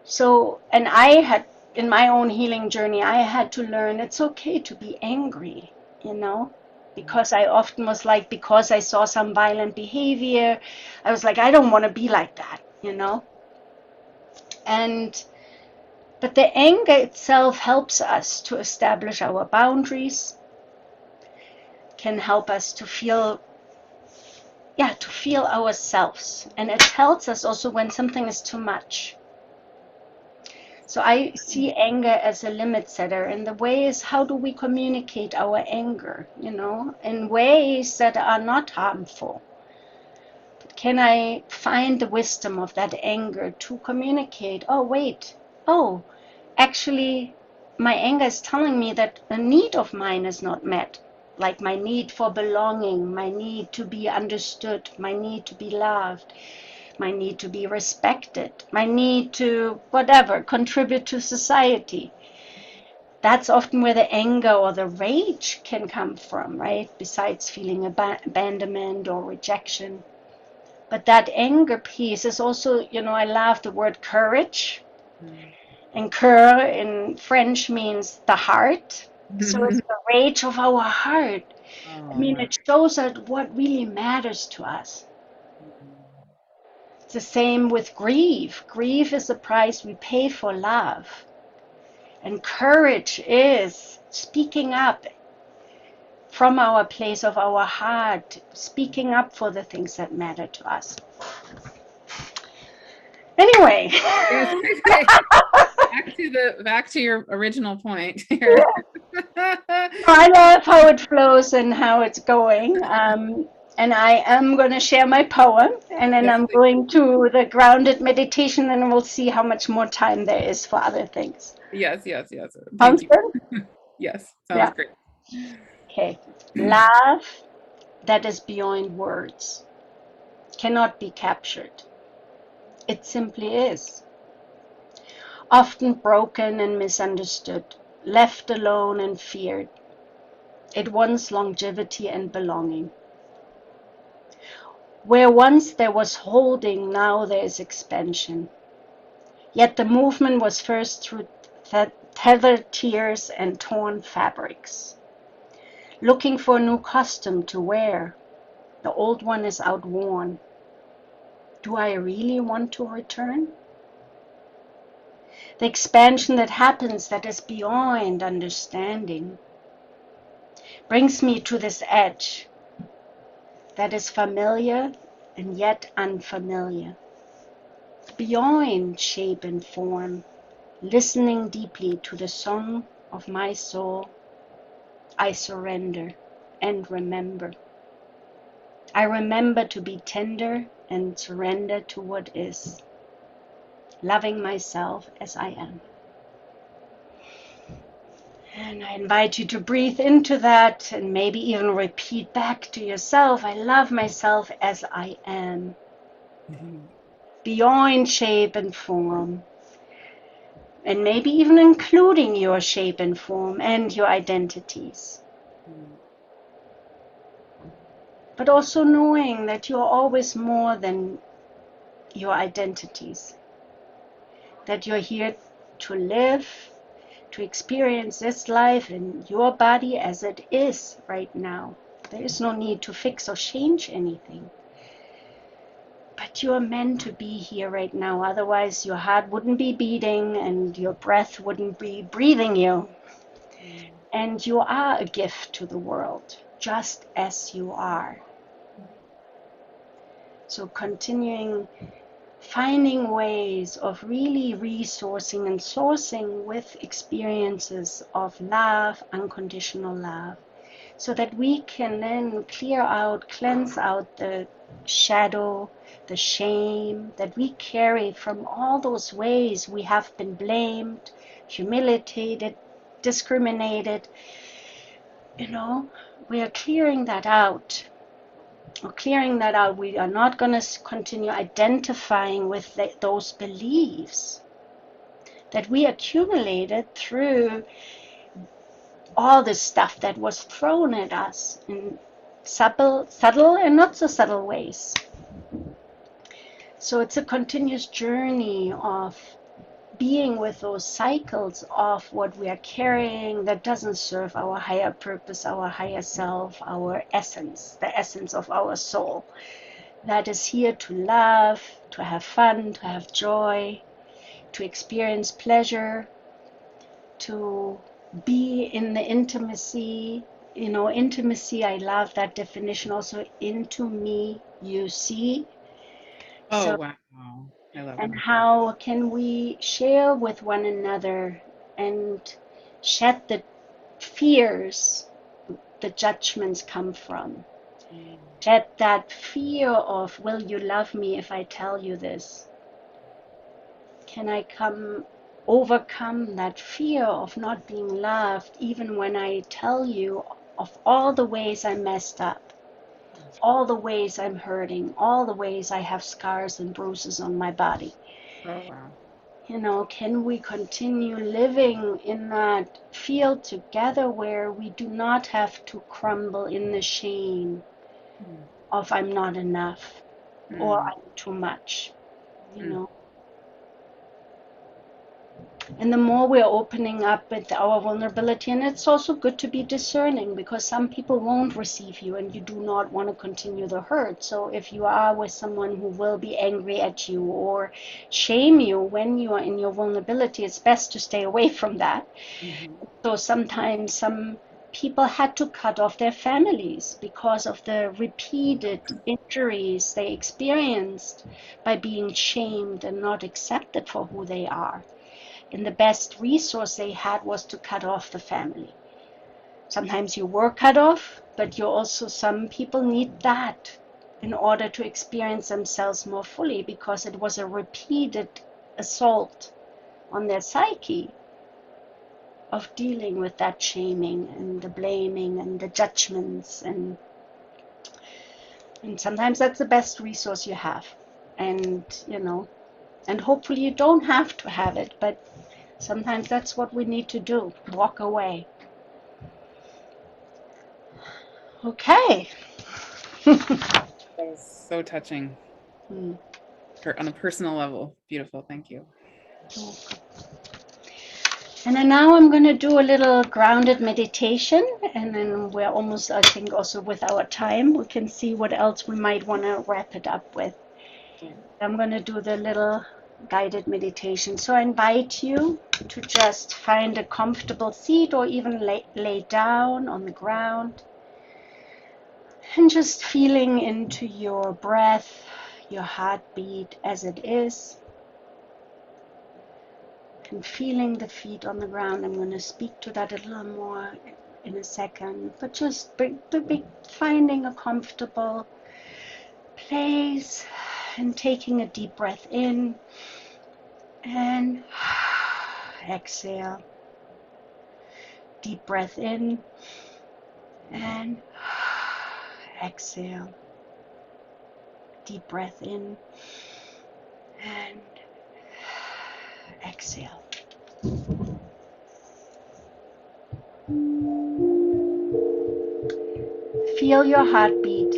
So, and I had, in my own healing journey, I had to learn it's okay to be angry, because I often was like, because I saw some violent behavior, I was like, I don't want to be like that, But the anger itself helps us to establish our boundaries, can help us to feel ourselves. And it helps us also when something is too much. So I see anger as a limit setter. And the way is, how do we communicate our anger, in ways that are not harmful? But can I find the wisdom of that anger to communicate? Actually, my anger is telling me that a need of mine is not met. Like my need for belonging, my need to be understood, my need to be loved, my need to be respected, my need to contribute to society. That's often where the anger or the rage can come from, right? Besides feeling abandonment or rejection. But that anger piece is also, I love the word courage. And cœur in French means the heart. So it's the rage of our heart. It shows us what really matters to us. It's the same with grief. Grief is the price we pay for love. And courage is speaking up from our place of our heart, speaking up for the things that matter to us. Anyway. Back to your original point here. I love how it flows and how it's going. And I am going to share my poem, and then I'm going to the grounded meditation, and we'll see how much more time there is for other things. Yes. Thank you. Yes, sounds great. Okay. Love that is beyond words cannot be captured. It simply is. Often broken and misunderstood, left alone and feared. It wants longevity and belonging. Where once there was holding, now there is expansion. Yet the movement was first through tethered tears and torn fabrics. Looking for a new costume to wear, the old one is outworn. Do I really want to return? The expansion that happens that is beyond understanding brings me to this edge that is familiar and yet unfamiliar. Beyond shape and form, listening deeply to the song of my soul, I surrender and remember. I remember to be tender and surrender to what is, loving myself as I am. And I invite you to breathe into that and maybe even repeat back to yourself, I love myself as I am. beyond shape and form, and maybe even including your shape and form and your identities. But also knowing that you're always more than your identities, that you're here to live, to experience this life in your body as it is right now. There is no need to fix or change anything. But you are meant to be here right now. Otherwise, your heart wouldn't be beating and your breath wouldn't be breathing you. And you are a gift to the world, just as you are. So continuing, finding ways of really resourcing and sourcing with experiences of love, unconditional love, so that we can then clear out, cleanse out the shadow, the shame that we carry from all those ways we have been blamed, humiliated, discriminated. We are clearing that out. We are not going to continue identifying with those beliefs that we accumulated through all the stuff that was thrown at us in subtle and not so subtle ways. So it's a continuous journey of being with those cycles of what we are carrying that doesn't serve our higher purpose, our higher self, our essence, the essence of our soul, that is here to love, to have fun, to have joy, to experience pleasure, to be in the intimacy. Intimacy, I love that definition also. Into me you see. Oh, wow. I love And that. how can we share with one another and shed the fears the judgments come from? Shed that fear of, will you love me if I tell you this? Can I overcome that fear of not being loved even when I tell you of all the ways I messed up, all the ways I'm hurting, all the ways I have scars and bruises on my body? Oh, wow. Can we continue living in that field together where we do not have to crumble in the shame of I'm not enough or I'm too much, And the more we're opening up with our vulnerability, and it's also good to be discerning, because some people won't receive you and you do not want to continue the hurt. So if you are with someone who will be angry at you or shame you when you are in your vulnerability, it's best to stay away from that. So sometimes some people had to cut off their families because of the repeated injuries they experienced by being shamed and not accepted for who they are. And the best resource they had was to cut off the family. Sometimes you were cut off, but some people need that in order to experience themselves more fully, because it was a repeated assault on their psyche of dealing with that shaming and the blaming and the judgments, and sometimes that's the best resource you have. And hopefully you don't have to have it, but sometimes that's what we need to do, walk away. Okay. That was so touching. On a personal level. Beautiful. Thank you. And then now I'm going to do a little grounded meditation, and then we're almost, I think, also with our time. We can see what else we might want to wrap it up with. I'm going to do the little guided meditation. So I invite you to just find a comfortable seat or even lay down on the ground, and just feeling into your breath, your heartbeat as it is, and feeling the feet on the ground. I'm going to speak to that a little more in a second, but just finding a comfortable place and taking a deep breath in and exhale. Deep breath in and exhale. Deep breath in And exhale. Feel your heartbeat,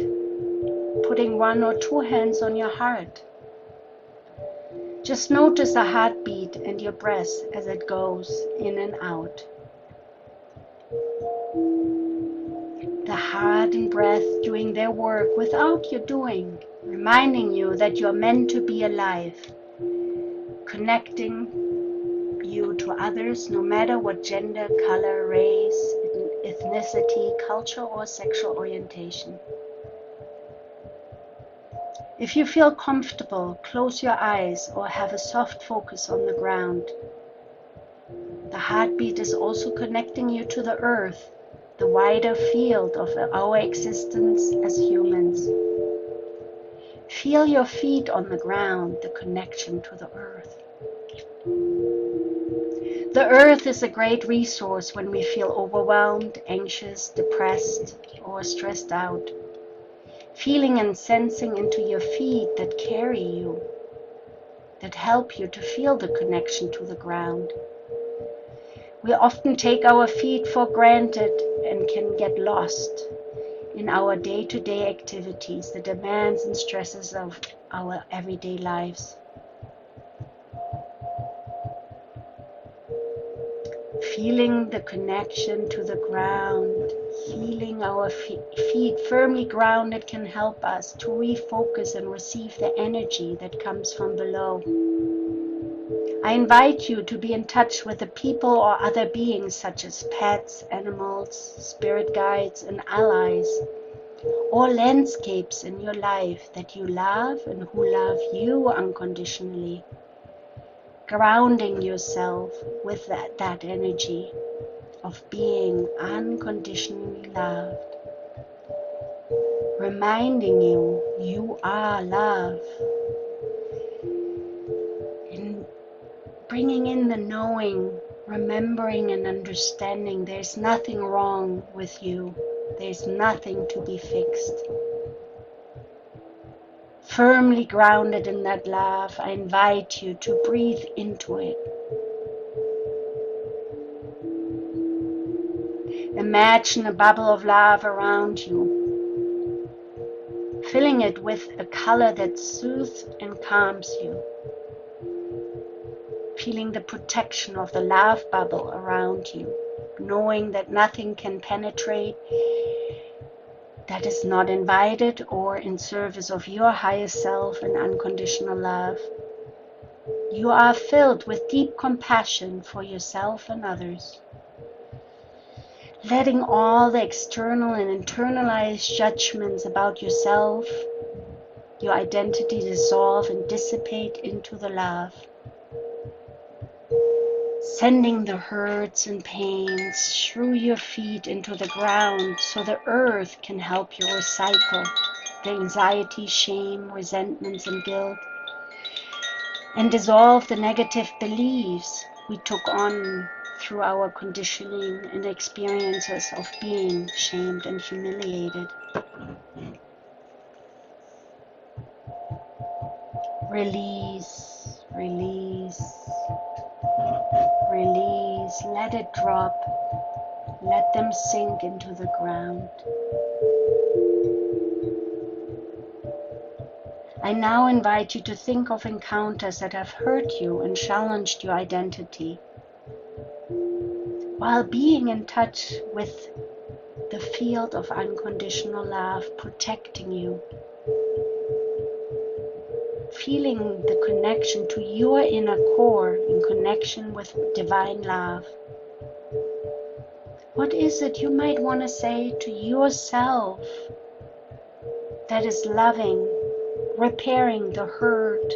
putting one or two hands on your heart. Just notice the heartbeat and your breath as it goes in and out. The heart and breath doing their work without you doing, reminding you that you're meant to be alive, connecting you to others no matter what gender, color, race, ethnicity, culture, or sexual orientation. If you feel comfortable, close your eyes or have a soft focus on the ground. The heartbeat is also connecting you to the earth, the wider field of our existence as humans. Feel your feet on the ground, the connection to the earth. The earth is a great resource when we feel overwhelmed, anxious, depressed, or stressed out. Feeling and sensing into your feet that carry you, that help you to feel the connection to the ground. We often take our feet for granted and can get lost in our day-to-day activities, the demands and stresses of our everyday lives. Feeling the connection to the ground, feeling our feet firmly grounded can help us to refocus and receive the energy that comes from below. I invite you to be in touch with the people or other beings such as pets, animals, spirit guides, and allies, or landscapes in your life that you love and who love you unconditionally. Grounding yourself with that energy of being unconditionally loved. Reminding you, you are love. And bringing in the knowing, remembering and understanding there's nothing wrong with you. There's nothing to be fixed. Firmly grounded in that love, I invite you to breathe into it. Imagine a bubble of love around you, filling it with a color that soothes and calms you. Feeling the protection of the love bubble around you, knowing that nothing can penetrate that is not invited or in service of your higher self and unconditional love. You are filled with deep compassion for yourself and others. Letting all the external and internalized judgments about yourself, your identity dissolve and dissipate into the love. Sending the hurts and pains through your feet into the ground so the earth can help you recycle the anxiety, shame, resentments, and guilt, and dissolve the negative beliefs we took on through our conditioning and experiences of being shamed and humiliated. Release, release, release, let it drop, let them sink into the ground. I now invite you to think of encounters that have hurt you and challenged your identity, while being in touch with the field of unconditional love protecting you. Feeling the connection to your inner core in connection with divine love. What is it you might want to say to yourself that is loving, repairing the hurt?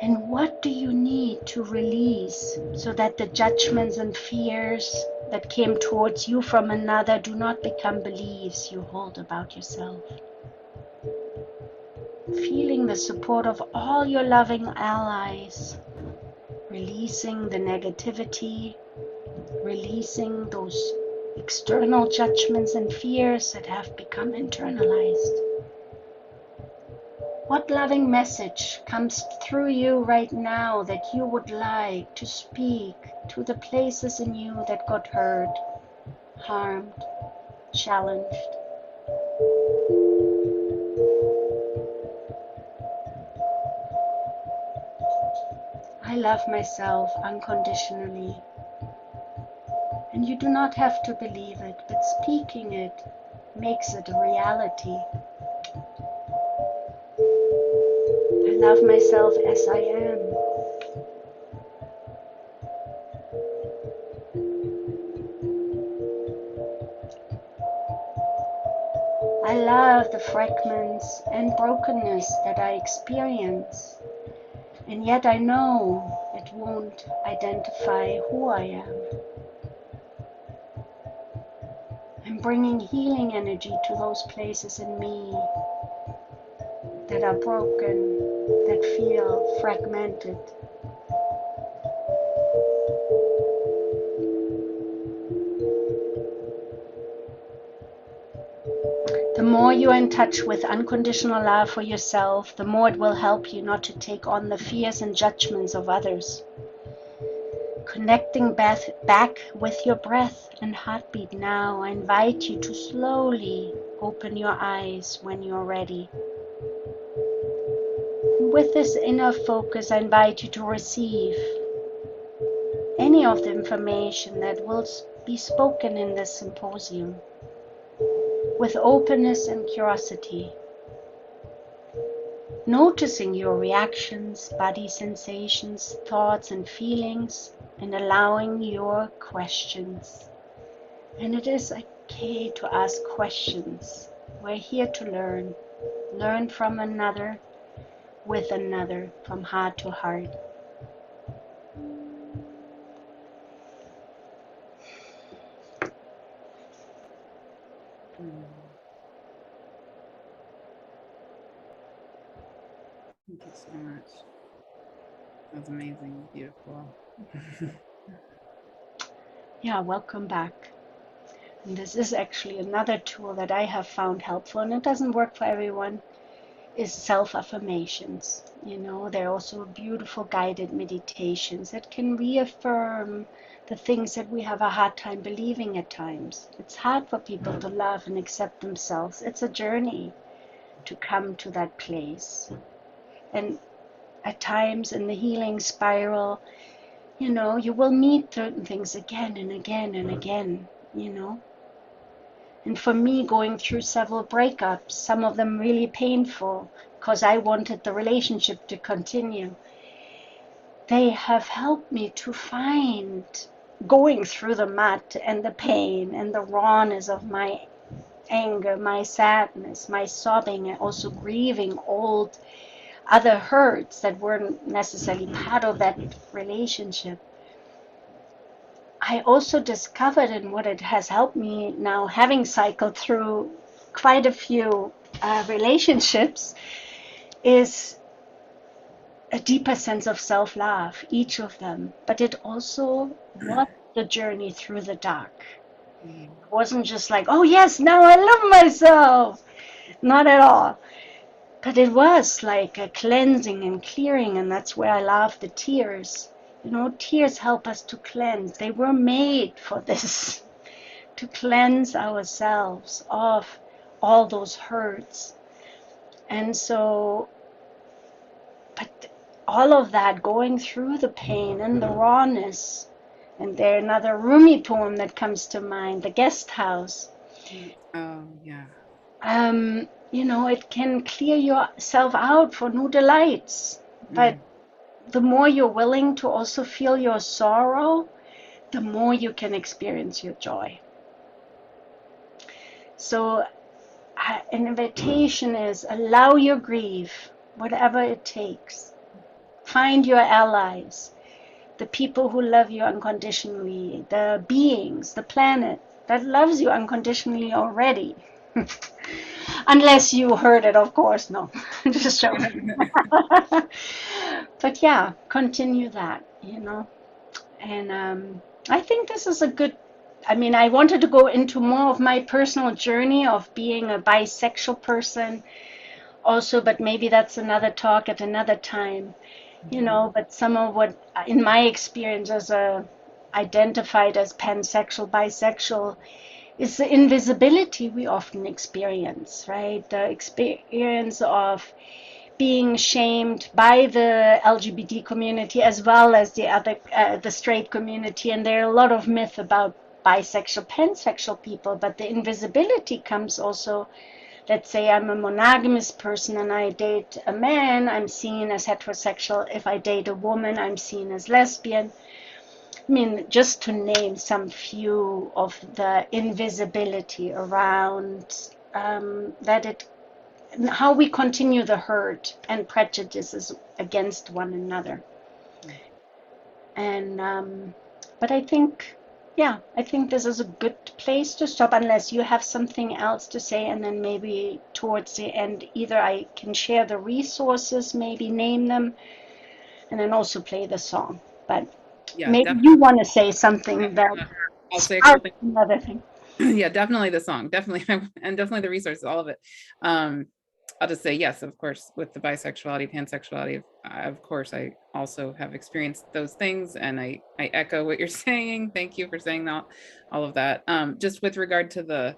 And what do you need to release so that the judgments and fears that came towards you from another do not become beliefs you hold about yourself? Feeling the support of all your loving allies, releasing the negativity, releasing those external judgments and fears that have become internalized. What loving message comes through you right now that you would like to speak to the places in you that got hurt, harmed, challenged? I love myself unconditionally. And you do not have to believe it, but speaking it makes it a reality. I love myself as I am. I love the fragments and brokenness that I experience, and yet I know it won't identify who I am. I'm bringing healing energy to those places in me that are broken, that feel fragmented. The more you are in touch with unconditional love for yourself, the more it will help you not to take on the fears and judgments of others. Connecting back with your breath and heartbeat now, I invite you to slowly open your eyes when you're ready. With this inner focus, I invite you to receive any of the information that will be spoken in this symposium with openness and curiosity, noticing your reactions, body sensations, thoughts and feelings, and allowing your questions. And it is okay to ask questions. We're here to learn from another, with another, from heart to heart. Thank you so much. That was amazing, beautiful. Yeah, welcome back. And this is actually another tool that I have found helpful, and it doesn't work for everyone, is self-affirmations. You know, they're also beautiful guided meditations that can reaffirm the things that we have a hard time believing at times. It's hard for people to love and accept themselves. It's a journey to come to that place. And at times in the healing spiral, you know, you will meet certain things again and again and again, you know. And for me, going through several breakups, some of them really painful because I wanted the relationship to continue, they have helped me to find, going through the mud and the pain and the rawness of my anger, my sadness, my sobbing, and also grieving old other hurts that weren't necessarily part of that relationship. I also discovered, and what it has helped me now, having cycled through quite a few relationships, is a deeper sense of self-love, each of them. But it also was the journey through the dark. It wasn't just like, oh yes, now I love myself. Not at all. But it was like a cleansing and clearing, and that's where I love the tears. You know, tears help us to cleanse. They were made for this, to cleanse ourselves of all those hurts. And so, but all of that, going through the pain and the rawness, and there's another Rumi poem that comes to mind, The Guest House. Oh, yeah. You know, it can clear yourself out for new delights. But the more you're willing to also feel your sorrow, the more you can experience your joy. So an invitation is allow your grief, whatever it takes. Find your allies, the people who love you unconditionally, the beings, the planet that loves you unconditionally already. Unless you heard it, of course, no, just joking. But yeah, continue that, you know. And I think this is a good, I mean, I wanted to go into more of my personal journey of being a bisexual person, also, but maybe that's another talk at another time, but some of what, in my experience as a identified as pansexual, bisexual, is the invisibility we often experience, right? The experience of being shamed by the LGBT community as well as the straight community. And there are a lot of myth about bisexual, pansexual people, but the invisibility comes also. Let's say I'm a monogamous person and I date a man, I'm seen as heterosexual. If I date a woman, I'm seen as lesbian. I mean, just to name some few of the invisibility around how we continue the hurt and prejudices against one another. And but I think this is a good place to stop, unless you have something else to say, and then maybe towards the end either I can share the resources, maybe name them, and then also play the song. But Yeah, maybe definitely. you want to say something that I'll say a couple things. another thing. Yeah, definitely the song, definitely, and definitely the resources, all of it. I'll just say yes, of course, with the bisexuality, pansexuality, of course, I also have experienced those things, and I echo what you're saying. Thank you for saying that, all of that. Just with regard to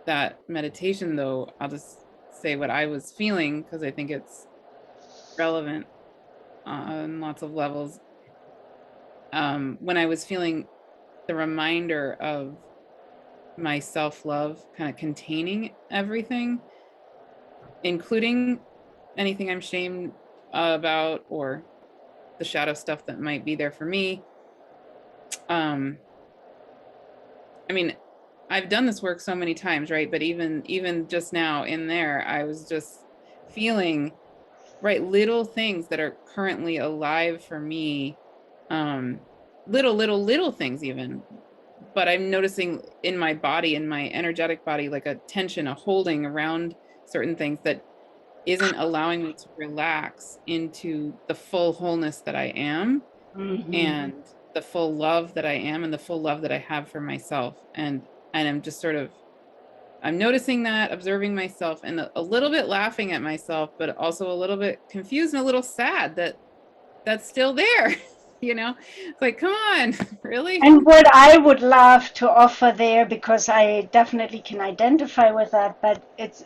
that meditation, though, I'll just say what I was feeling, because I think it's relevant on lots of levels. When I was feeling the reminder of my self-love kind of containing everything, including anything I'm shamed about or the shadow stuff that might be there for me. I mean, I've done this work so many times, right? But even just now in there, I was just feeling, right, little things that are currently alive for me, little things even. But I'm noticing in my body, in my energetic body, like a tension, a holding around certain things that isn't allowing me to relax into the full wholeness that I am, and the full love that I am, and the full love that I have for myself. And I'm just sort of, I'm noticing that, observing myself, and a little bit laughing at myself, but also a little bit confused and a little sad that that's still there. It's like, come on, really? And what I would love to offer there, because I definitely can identify with that, but it's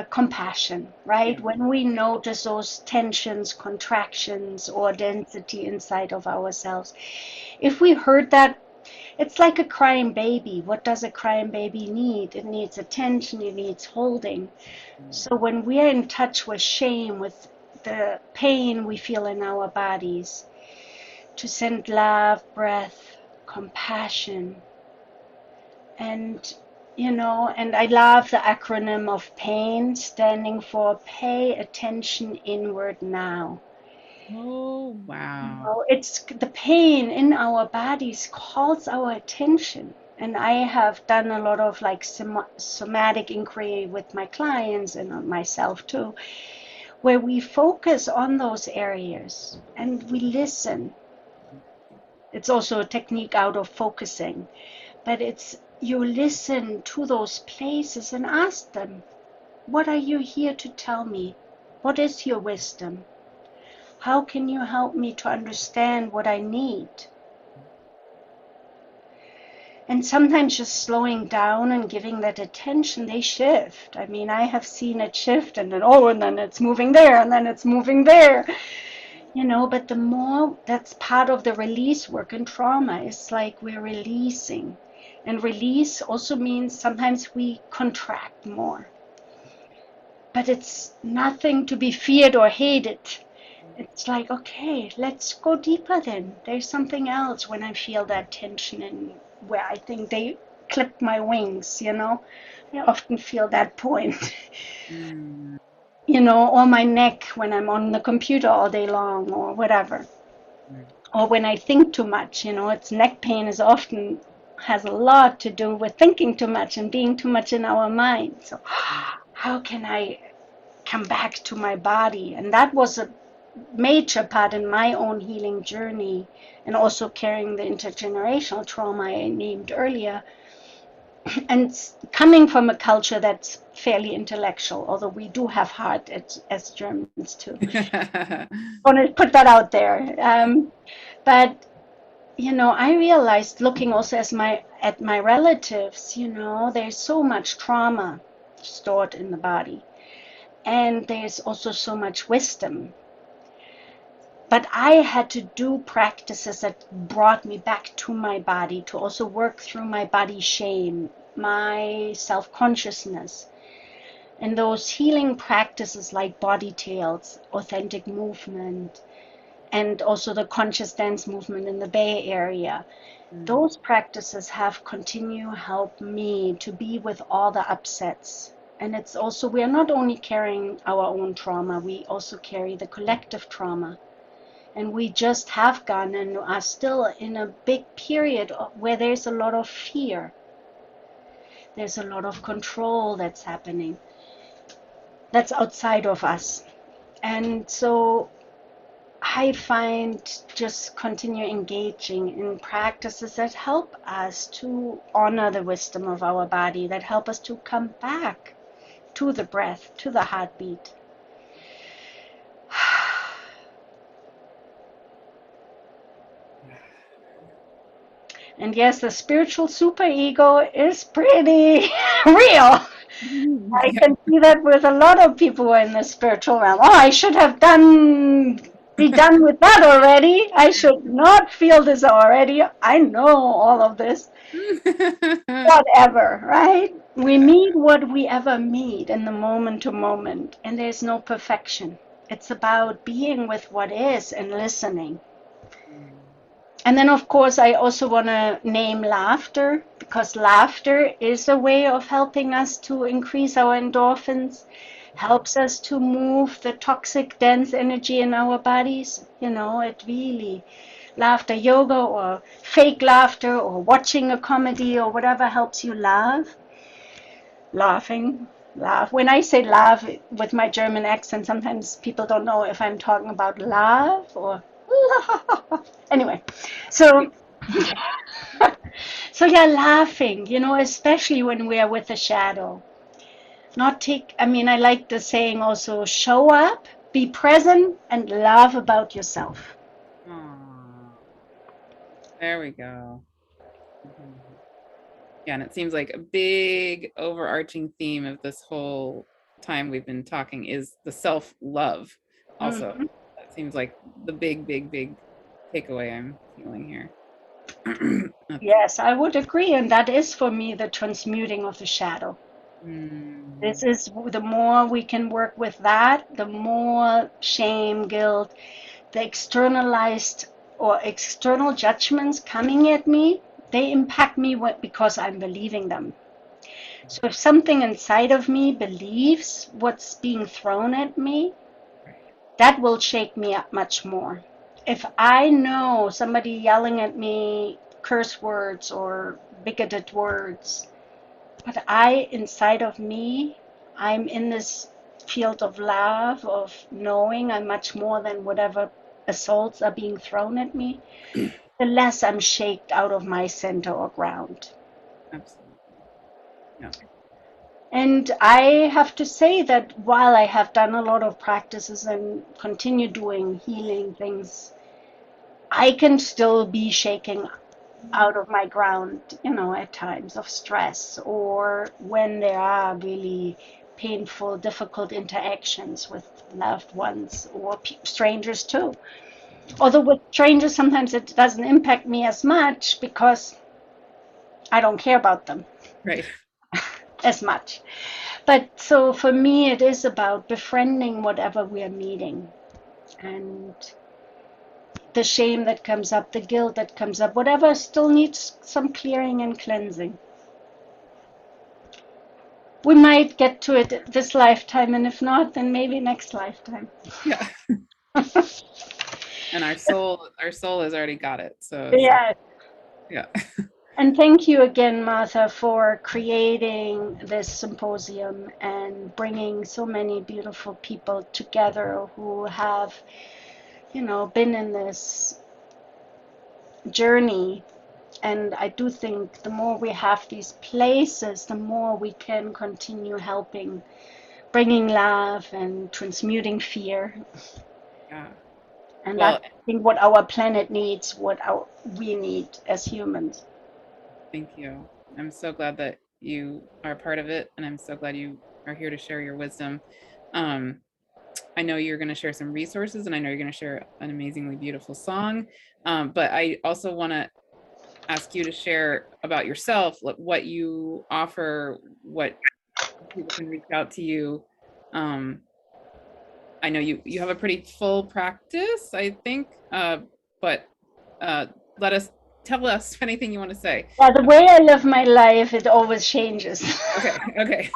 compassion, right? Yeah. When we notice those tensions, contractions, or density inside of ourselves, if we heard that, it's like a crying baby. What does a crying baby need? It needs attention, it needs holding. So when we are in touch with shame, with the pain we feel in our bodies, to send love, breath, compassion, and and I love the acronym of PAIN, standing for Pay Attention Inward Now. Oh, wow. It's the pain in our bodies calls our attention. And I have done a lot of like somatic inquiry with my clients and myself too, where we focus on those areas and we listen. It's also a technique out of focusing, but it's you listen to those places and ask them, what are you here to tell me? What is your wisdom? How can you help me to understand what I need? And sometimes just slowing down and giving that attention, they shift. I mean, I have seen it shift, and then it's moving there, and then it's moving there. But the more, that's part of the release work in trauma. It's like we're releasing. And release also means sometimes we contract more. But it's nothing to be feared or hated. It's like, okay, let's go deeper then. There's something else when I feel that tension and where I think they clip my wings, I often feel that point. Or my neck when I'm on the computer all day long or whatever. Or when I think too much, it's neck pain is often has a lot to do with thinking too much and being too much in our mind. So how can I come back to my body? And that was a major part in my own healing journey, and also carrying the intergenerational trauma I named earlier. And coming from a culture that's fairly intellectual, although we do have heart as Germans too. I want to put that out there. But I realized looking also at my relatives, there's so much trauma stored in the body, and there's also so much wisdom. But I had to do practices that brought me back to my body, to also work through my body shame, my self-consciousness, and those healing practices like body tales, authentic movement, and also the conscious dance movement in the Bay Area. Those practices have continued to help me to be with all the upsets. And it's also, we are not only carrying our own trauma, we also carry the collective trauma. And we just have gone and are still in a big period where there's a lot of fear. There's a lot of control that's happening. That's outside of us. And so I find just continue engaging in practices that help us to honor the wisdom of our body, that help us to come back to the breath, to the heartbeat. And yes, the spiritual superego is pretty real. I Yeah. can see that with a lot of people who are in the spiritual realm. Oh, I should have be done with that already. I should not feel this already. I know all of this. Whatever, right? We meet what we ever meet in the moment to moment, and there's no perfection. It's about being with what is and listening. And then, of course, I also want to name laughter, because laughter is a way of helping us to increase our endorphins, helps us to move the toxic, dense energy in our bodies. It really, laughter yoga or fake laughter or watching a comedy or whatever helps you laugh. Laughing, laugh. When I say laugh with my German accent, sometimes people don't know if I'm talking about laugh or anyway. So so yeah, laughing, especially when we are with a shadow. Not take, I like the saying also, show up, be present, and laugh about yourself. Aw, there we go. Yeah, and it seems like a big overarching theme of this whole time we've been talking is the self-love also. Mhm. That seems like the big takeaway I'm feeling here. Yes, I would agree. And that is for me the transmuting of the shadow. This Mm, is the more we can work with that, the more shame, guilt, the externalized or external judgments coming at me, they impact me because I'm believing them. So if something inside of me believes what's being thrown at me, right. that will shake me up much more. If I know somebody yelling at me curse words or bigoted words, but inside of me, I'm in this field of love, of knowing I'm much more than whatever assaults are being thrown at me, the less I'm shaked out of my center or ground. Absolutely. Yeah. And I have to say that while I have done a lot of practices and continue doing healing things, I can still be shaking out of my ground, at times of stress or when there are really painful, difficult interactions with loved ones or strangers too. Although with strangers, sometimes it doesn't impact me as much because I don't care about them Right. as much. But so for me, it is about befriending whatever we are meeting, and the shame that comes up, the guilt that comes up, whatever still needs some clearing and cleansing. We might get to it this lifetime, and if not, then maybe next lifetime. Yeah. And our soul has already got it. So it's like, Yeah. yeah. And thank you again, Martha, for creating this symposium and bringing so many beautiful people together who have, been in this journey And I do think the more we have these places, the more we can continue helping, bringing love and transmuting fear. Yeah. And Well, that's, I think, what our planet needs, we need as humans. thank you. I'm so glad that you are a part of it, and I'm so glad you are here to share your wisdom. Um, I know you're going to share some resources, and I know you're going to share an amazingly beautiful song. But I also want to ask you to share about yourself, what you offer, what people can reach out to you. Um, I know you have a pretty full practice, I think, but uh, let us tell us anything you want to say. Yeah, the way I live my life, it always changes. Okay, okay,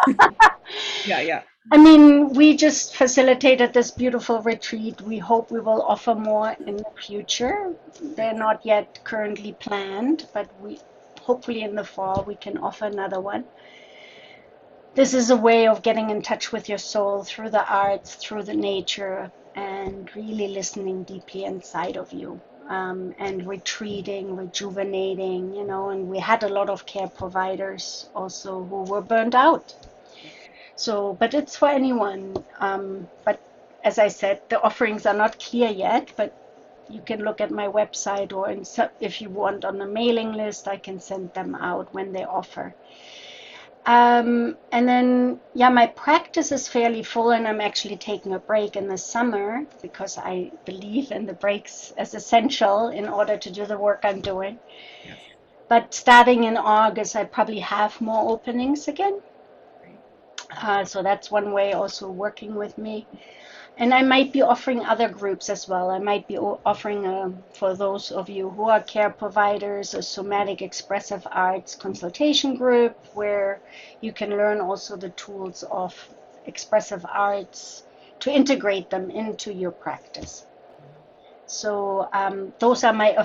yeah, yeah, I mean, we just facilitated this beautiful retreat. We hope we will offer more in the future. They're not yet currently planned, but we hopefully in the fall we can offer another one. This is a way of getting in touch with your soul through the arts, through the nature, and really listening deeply inside of you. And retreating, rejuvenating, and we had a lot of care providers also who were burned out. So, but it's for anyone. But as I said, the offerings are not clear yet, but you can look at my website, or if you want on the mailing list, I can send them out when they offer. And then, yeah, my practice is fairly full, and I'm actually taking a break in the summer because I believe in the breaks as essential in order to do the work I'm doing. yes, But starting in August, I probably have more openings again. great. So that's one way also working with me. And I might be offering other groups as well. I might be offering, for those of you who are care providers, a Somatic Expressive Arts consultation group where you can learn also the tools of expressive arts to integrate them into your practice. So those are my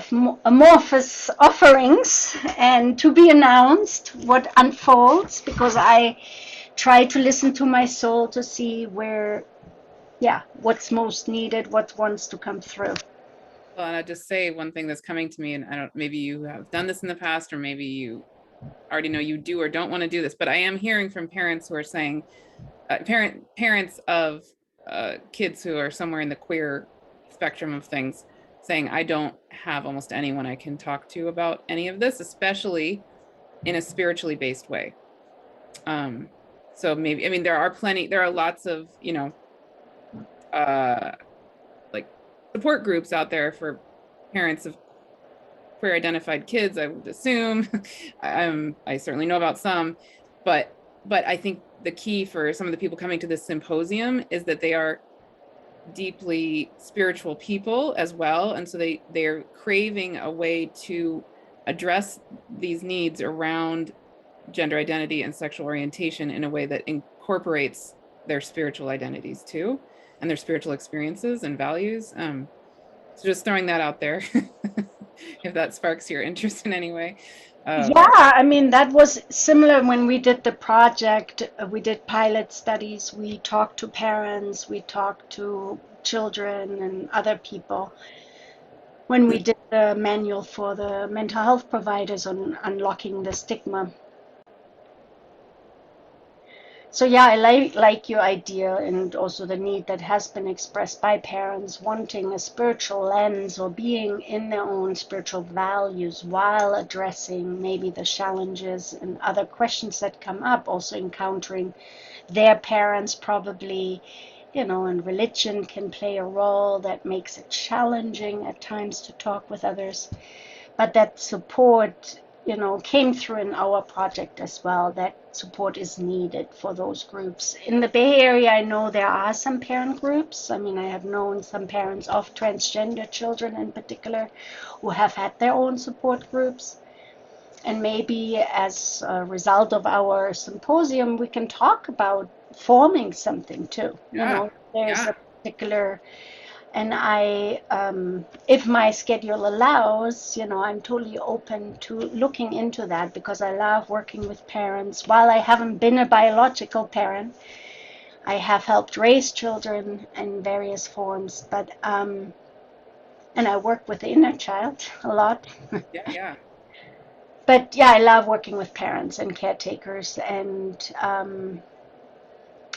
amorphous offerings, and to be announced what unfolds, because I try to listen to my soul to see what's most needed, what wants to come through. Well, and I'll just say one thing that's coming to me, and I don't, maybe you have done this in the past, or maybe you already know you do or don't want to do this, but I am hearing from parents who are saying, parents of kids who are somewhere in the queer spectrum of things, saying, I don't have almost anyone I can talk to about any of this, especially in a spiritually based way. Um, so maybe, I mean, there are lots of, uh, like support groups out there for parents of queer identified kids, I would assume. I certainly know about some, but I think the key for some of the people coming to this symposium is that they are deeply spiritual people as well, and so they're craving a way to address these needs around gender identity and sexual orientation in a way that incorporates their spiritual identities too, and their spiritual experiences and values. So just throwing that out there, if that sparks your interest in any way. Yeah, I mean, that was similar when we did the project. We did pilot studies. We talked to parents, we talked to children and other people when we did the manual for the mental health providers on unlocking the stigma. So yeah, I like your idea, and also the need that has been expressed by parents wanting a spiritual lens or being in their own spiritual values while addressing maybe the challenges and other questions that come up, also encountering their parents probably, and religion can play a role that makes it challenging at times to talk with others. But that support, came through in our project as well. That support is needed for those groups. In the Bay Area, I know there are some parent groups. I mean, I have known some parents of transgender children in particular who have had their own support groups. And maybe as a result of our symposium, we can talk about forming something too. Yeah, There's yeah. a particular, and if my schedule allows, I'm totally open to looking into that, because I love working with parents. While I haven't been a biological parent, I have helped raise children in various forms, but and I work with the inner child a lot. Yeah, yeah. But yeah, I love working with parents and caretakers, and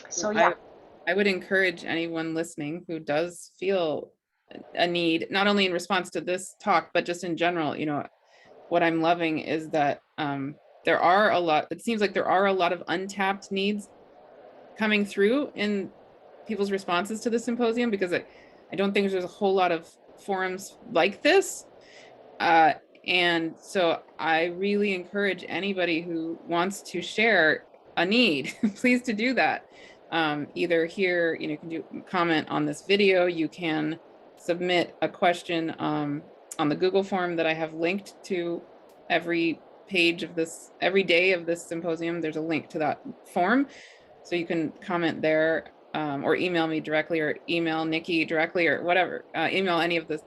so yeah. I would encourage anyone listening who does feel a need, not only in response to this talk, but just in general. What I'm loving is that it seems like there are a lot of untapped needs coming through in people's responses to the symposium, because I don't think there's a whole lot of forums like this. And so I really encourage anybody who wants to share a need, please to do that. Either here, you can comment on this video, you can submit a question on the Google form that I have linked to every page of this, every day of this symposium. There's a link to that form. So you can comment there, or email me directly, or email Nicki directly, or whatever, email any of the,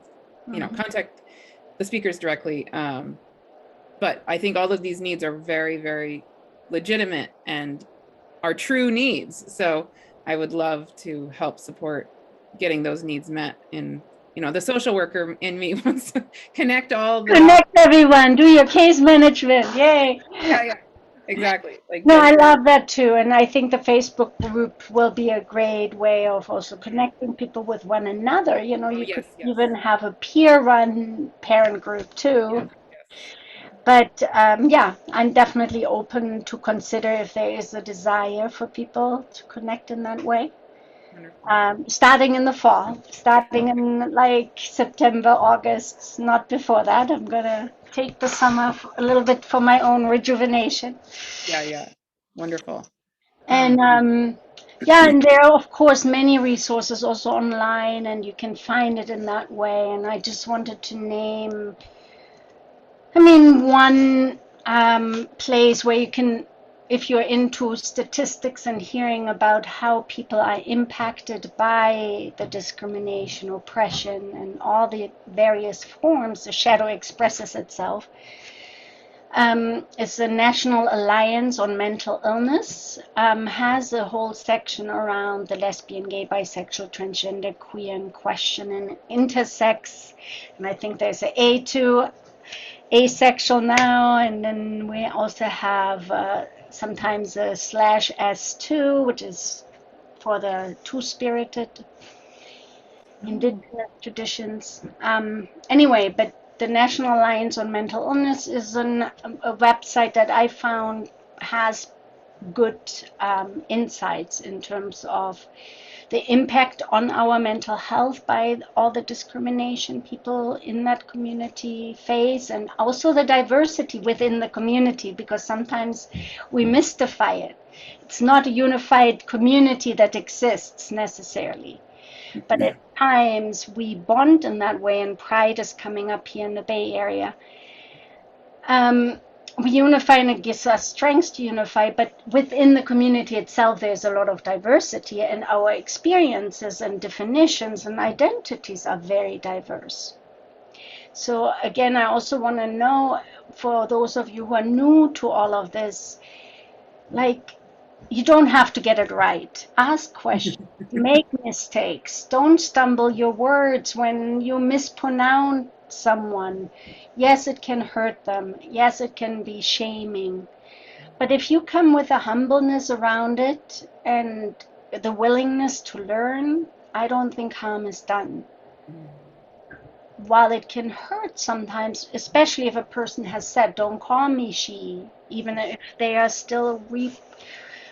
contact the speakers directly. But I think all of these needs are very, very legitimate and are true needs. So I would love to help support getting those needs met. The social worker in me wants to connect everyone, do your case management. Yay. Yeah, exactly. No, I love that too. And I think the Facebook group will be a great way of also connecting people with one another. You could even have a peer-run parent group too. But yeah, I'm definitely open to consider if there is a desire for people to connect in that way. Starting in the fall, starting in like September, August, not before that. I'm going to take the summer a little bit for my own rejuvenation. Yeah. Wonderful. And yeah, and there are, of course, many resources also online, and you can find it in that way. And I just wanted to name, one place where you can, if you're into statistics and hearing about how people are impacted by the discrimination, oppression, and all the various forms the shadow expresses itself, it's the National Alliance on Mental Illness, has a whole section around the lesbian, gay, bisexual, transgender, queer, and question, and intersex. And I think there's an A too, asexual now, and then we also have sometimes a /S2, which is for the two-spirited indigenous traditions. Anyway, but the National Alliance on Mental Illness is a website that I found has good insights in terms of the impact on our mental health by all the discrimination people in that community face, and also the diversity within the community, because sometimes we mystify it. It's not a unified community that exists necessarily, but at times we bond in that way, and Pride is coming up here in the Bay Area. We unify, and it gives us strength to unify, but within the community itself there's a lot of diversity, and our experiences and definitions and identities are very diverse. So again, I also want to know, for those of you who are new to all of this, you don't have to get it right. Ask questions, make mistakes, don't stumble your words when you mispronounce someone. Yes, it can hurt them. Yes, it can be shaming. But if you come with a humbleness around it and the willingness to learn, I don't think harm is done. While it can hurt sometimes, especially if a person has said, don't call me she, even if they are still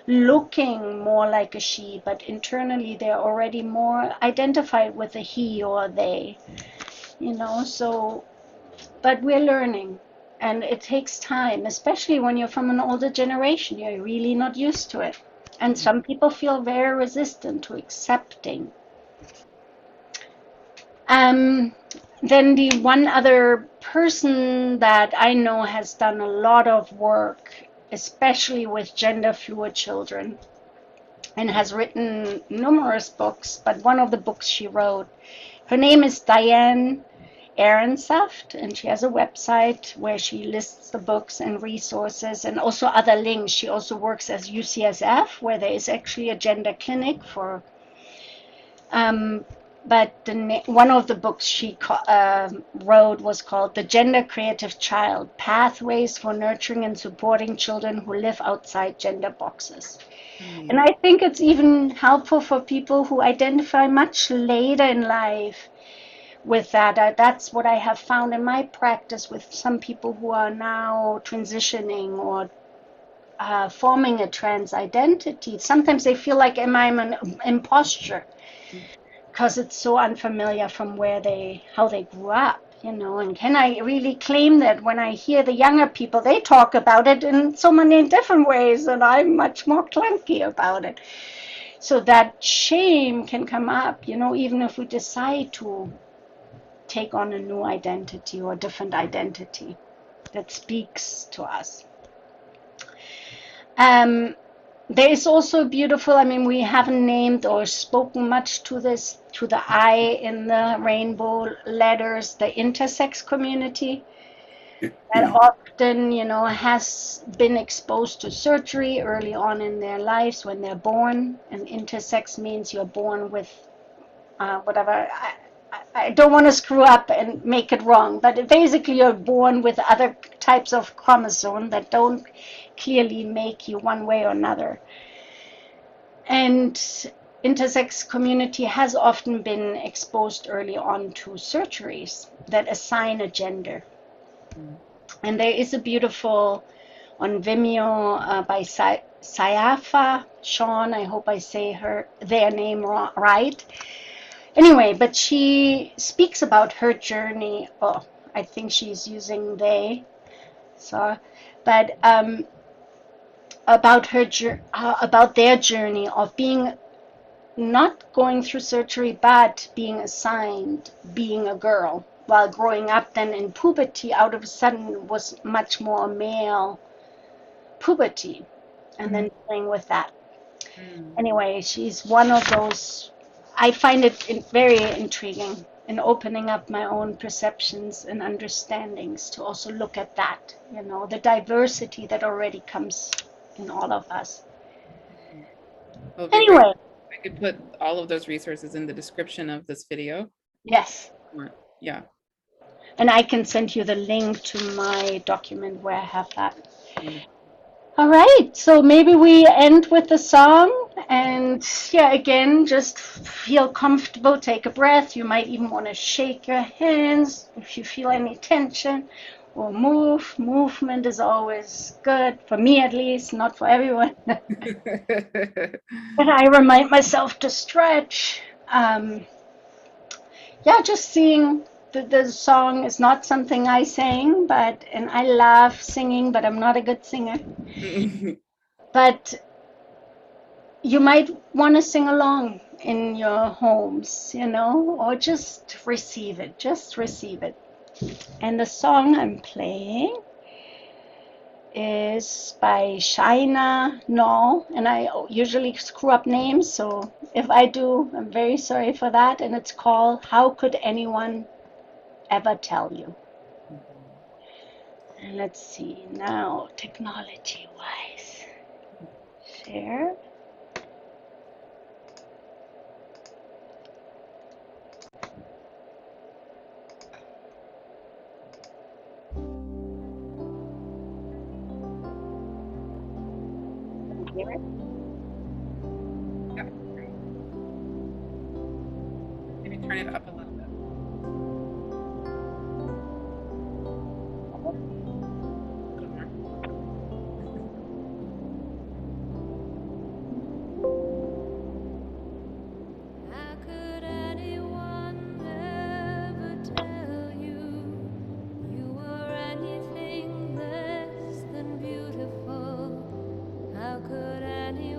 looking more like a she, but internally they're already more identified with a he or they. But we're learning, and it takes time, especially when you're from an older generation. You're really not used to it, and some people feel very resistant to accepting. Then the one other person that I know has done a lot of work, especially with gender fluid children, and has written numerous books, but one of the books she wrote, her name is Diane Ehrensaft, and she has a website where she lists the books and resources and also other links. She also works as UCSF, where there is actually a gender clinic for but one of the books she wrote was called The Gender Creative Child: Pathways for Nurturing and Supporting Children Who Live Outside Gender Boxes. And I think it's even helpful for people who identify much later in life with that. That's what I have found in my practice with some people who are now transitioning or forming a trans identity. Sometimes they feel like, am I an imposter? Because it's so unfamiliar from how they grew up, and can I really claim that? When I hear the younger people, they talk about it in so many different ways, and I'm much more clunky about it. So that shame can come up, even if we decide to take on a new identity or a different identity that speaks to us. There is also beautiful, we haven't named or spoken much to the I in the rainbow letters, the intersex community that often, has been exposed to surgery early on in their lives when they're born. And intersex means you're born with whatever. I don't want to screw up and make it wrong, but basically you're born with other types of chromosome that don't clearly make you one way or another. And intersex community has often been exposed early on to surgeries that assign a gender. And there is a beautiful on Vimeo by Sayafa Sean. I hope I say their name right. Anyway, but she speaks about her journey. Oh, I think she's using they. So, but about their journey of being not going through surgery, but being assigned being a girl while growing up. Then in puberty, out of a sudden was much more male puberty, and then dealing with that. Anyway, she's one of those. I find it very intriguing in opening up my own perceptions and understandings to also look at that, the diversity that already comes in all of us. Well, Anyway. I could put all of those resources in the description of this video. Yes. Yeah. And I can send you the link to my document where I have that. All right, so maybe we end with the song, and again, just feel comfortable, take a breath. You might even want to shake your hands if you feel any tension, or move. Movement is always good, for me at least, not for everyone. But I remind myself to stretch. Just seeing the song is not something I sing, and I love singing, but I'm not a good singer. But you might want to sing along in your homes, or just receive it. Just receive it. And the song I'm playing is by Shaina No, and I usually screw up names, so if I do, I'm very sorry for that. And it's called How Could Anyone Ever Tell You? And let's see now, technology-wise. Share. Hear it? Yeah. Maybe turn it up a little bit. How could anyone ever tell you you were anything less than beautiful? How could anyone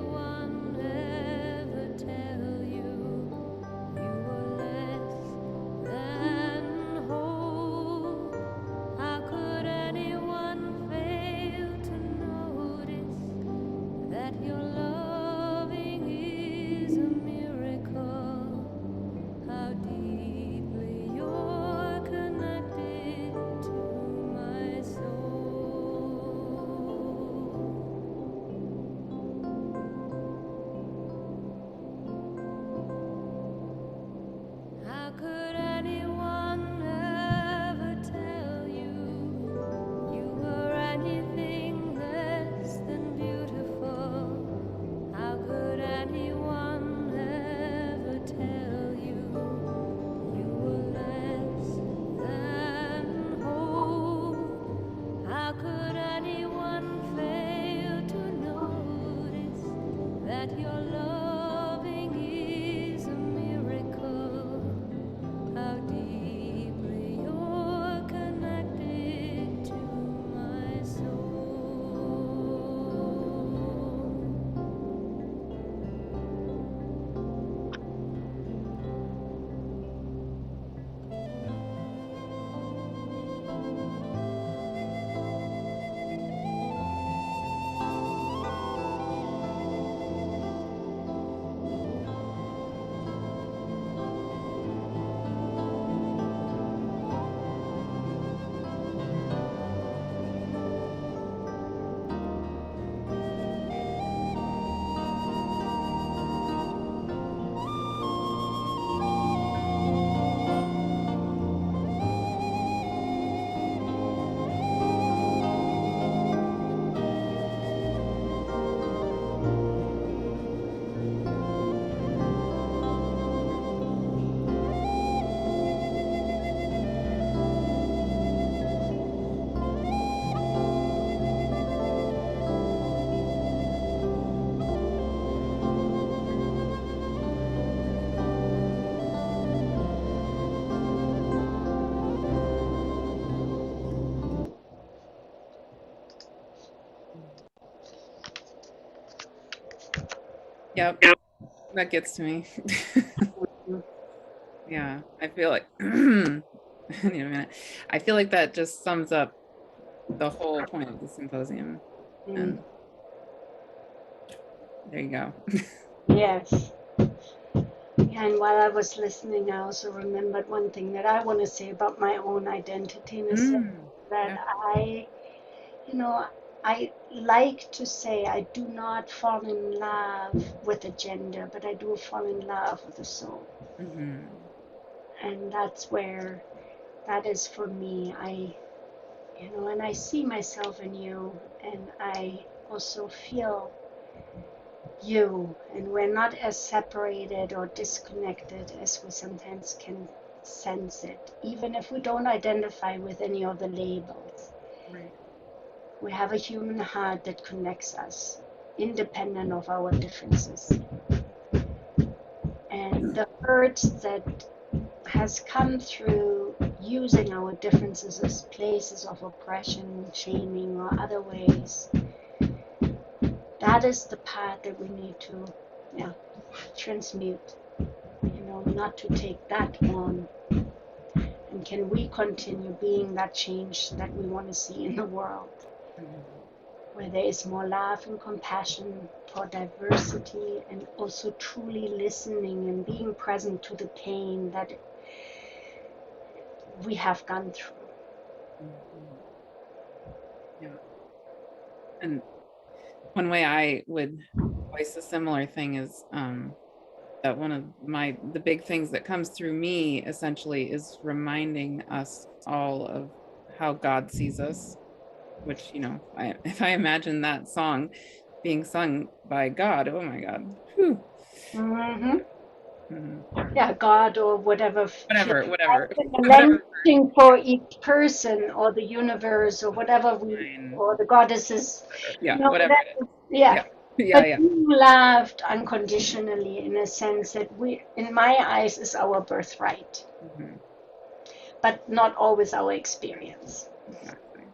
Yep. That gets to me. Yeah. I feel like I need a minute. I feel like that just sums up the whole point of the symposium. And there you go. Yes. And while I was listening, I also remembered one thing that I want to say about my own identity in a sense that Yeah. you know, I like to say I do not fall in love with a gender, but I do fall in love with the soul. And that's where that is for me. And I see myself in you, and I also feel you, and we're not as separated or disconnected as we sometimes can sense it, even if we don't identify with any of the labels. Right. We have a human heart that connects us, independent of our differences. And the hurt that has come through using our differences as places of oppression, shaming, or other ways, that is the part that we need to transmute, not to take that on. And can we continue being that change that we want to see in the world, where there is more love and compassion for diversity, and also truly listening and being present to the pain that we have gone through. Yeah. And one way I would voice a similar thing is that one of the big things that comes through me essentially is reminding us all of how God sees us, which, if I imagine that song being sung by God, oh my God. Whew. Yeah, God or whatever. Whatever. Languaging for each person or the universe or whatever or the goddesses. Yeah, whatever. Yeah. Yeah. But being loved unconditionally, in a sense that in my eyes, is our birthright, but not always our experience. Exactly.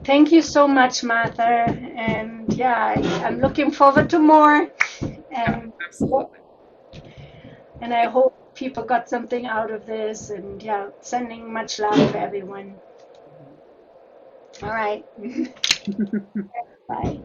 Thank you so much, Martha. And I'm looking forward to more. And absolutely. And I hope people got something out of this. And sending much love to everyone. All right. Bye.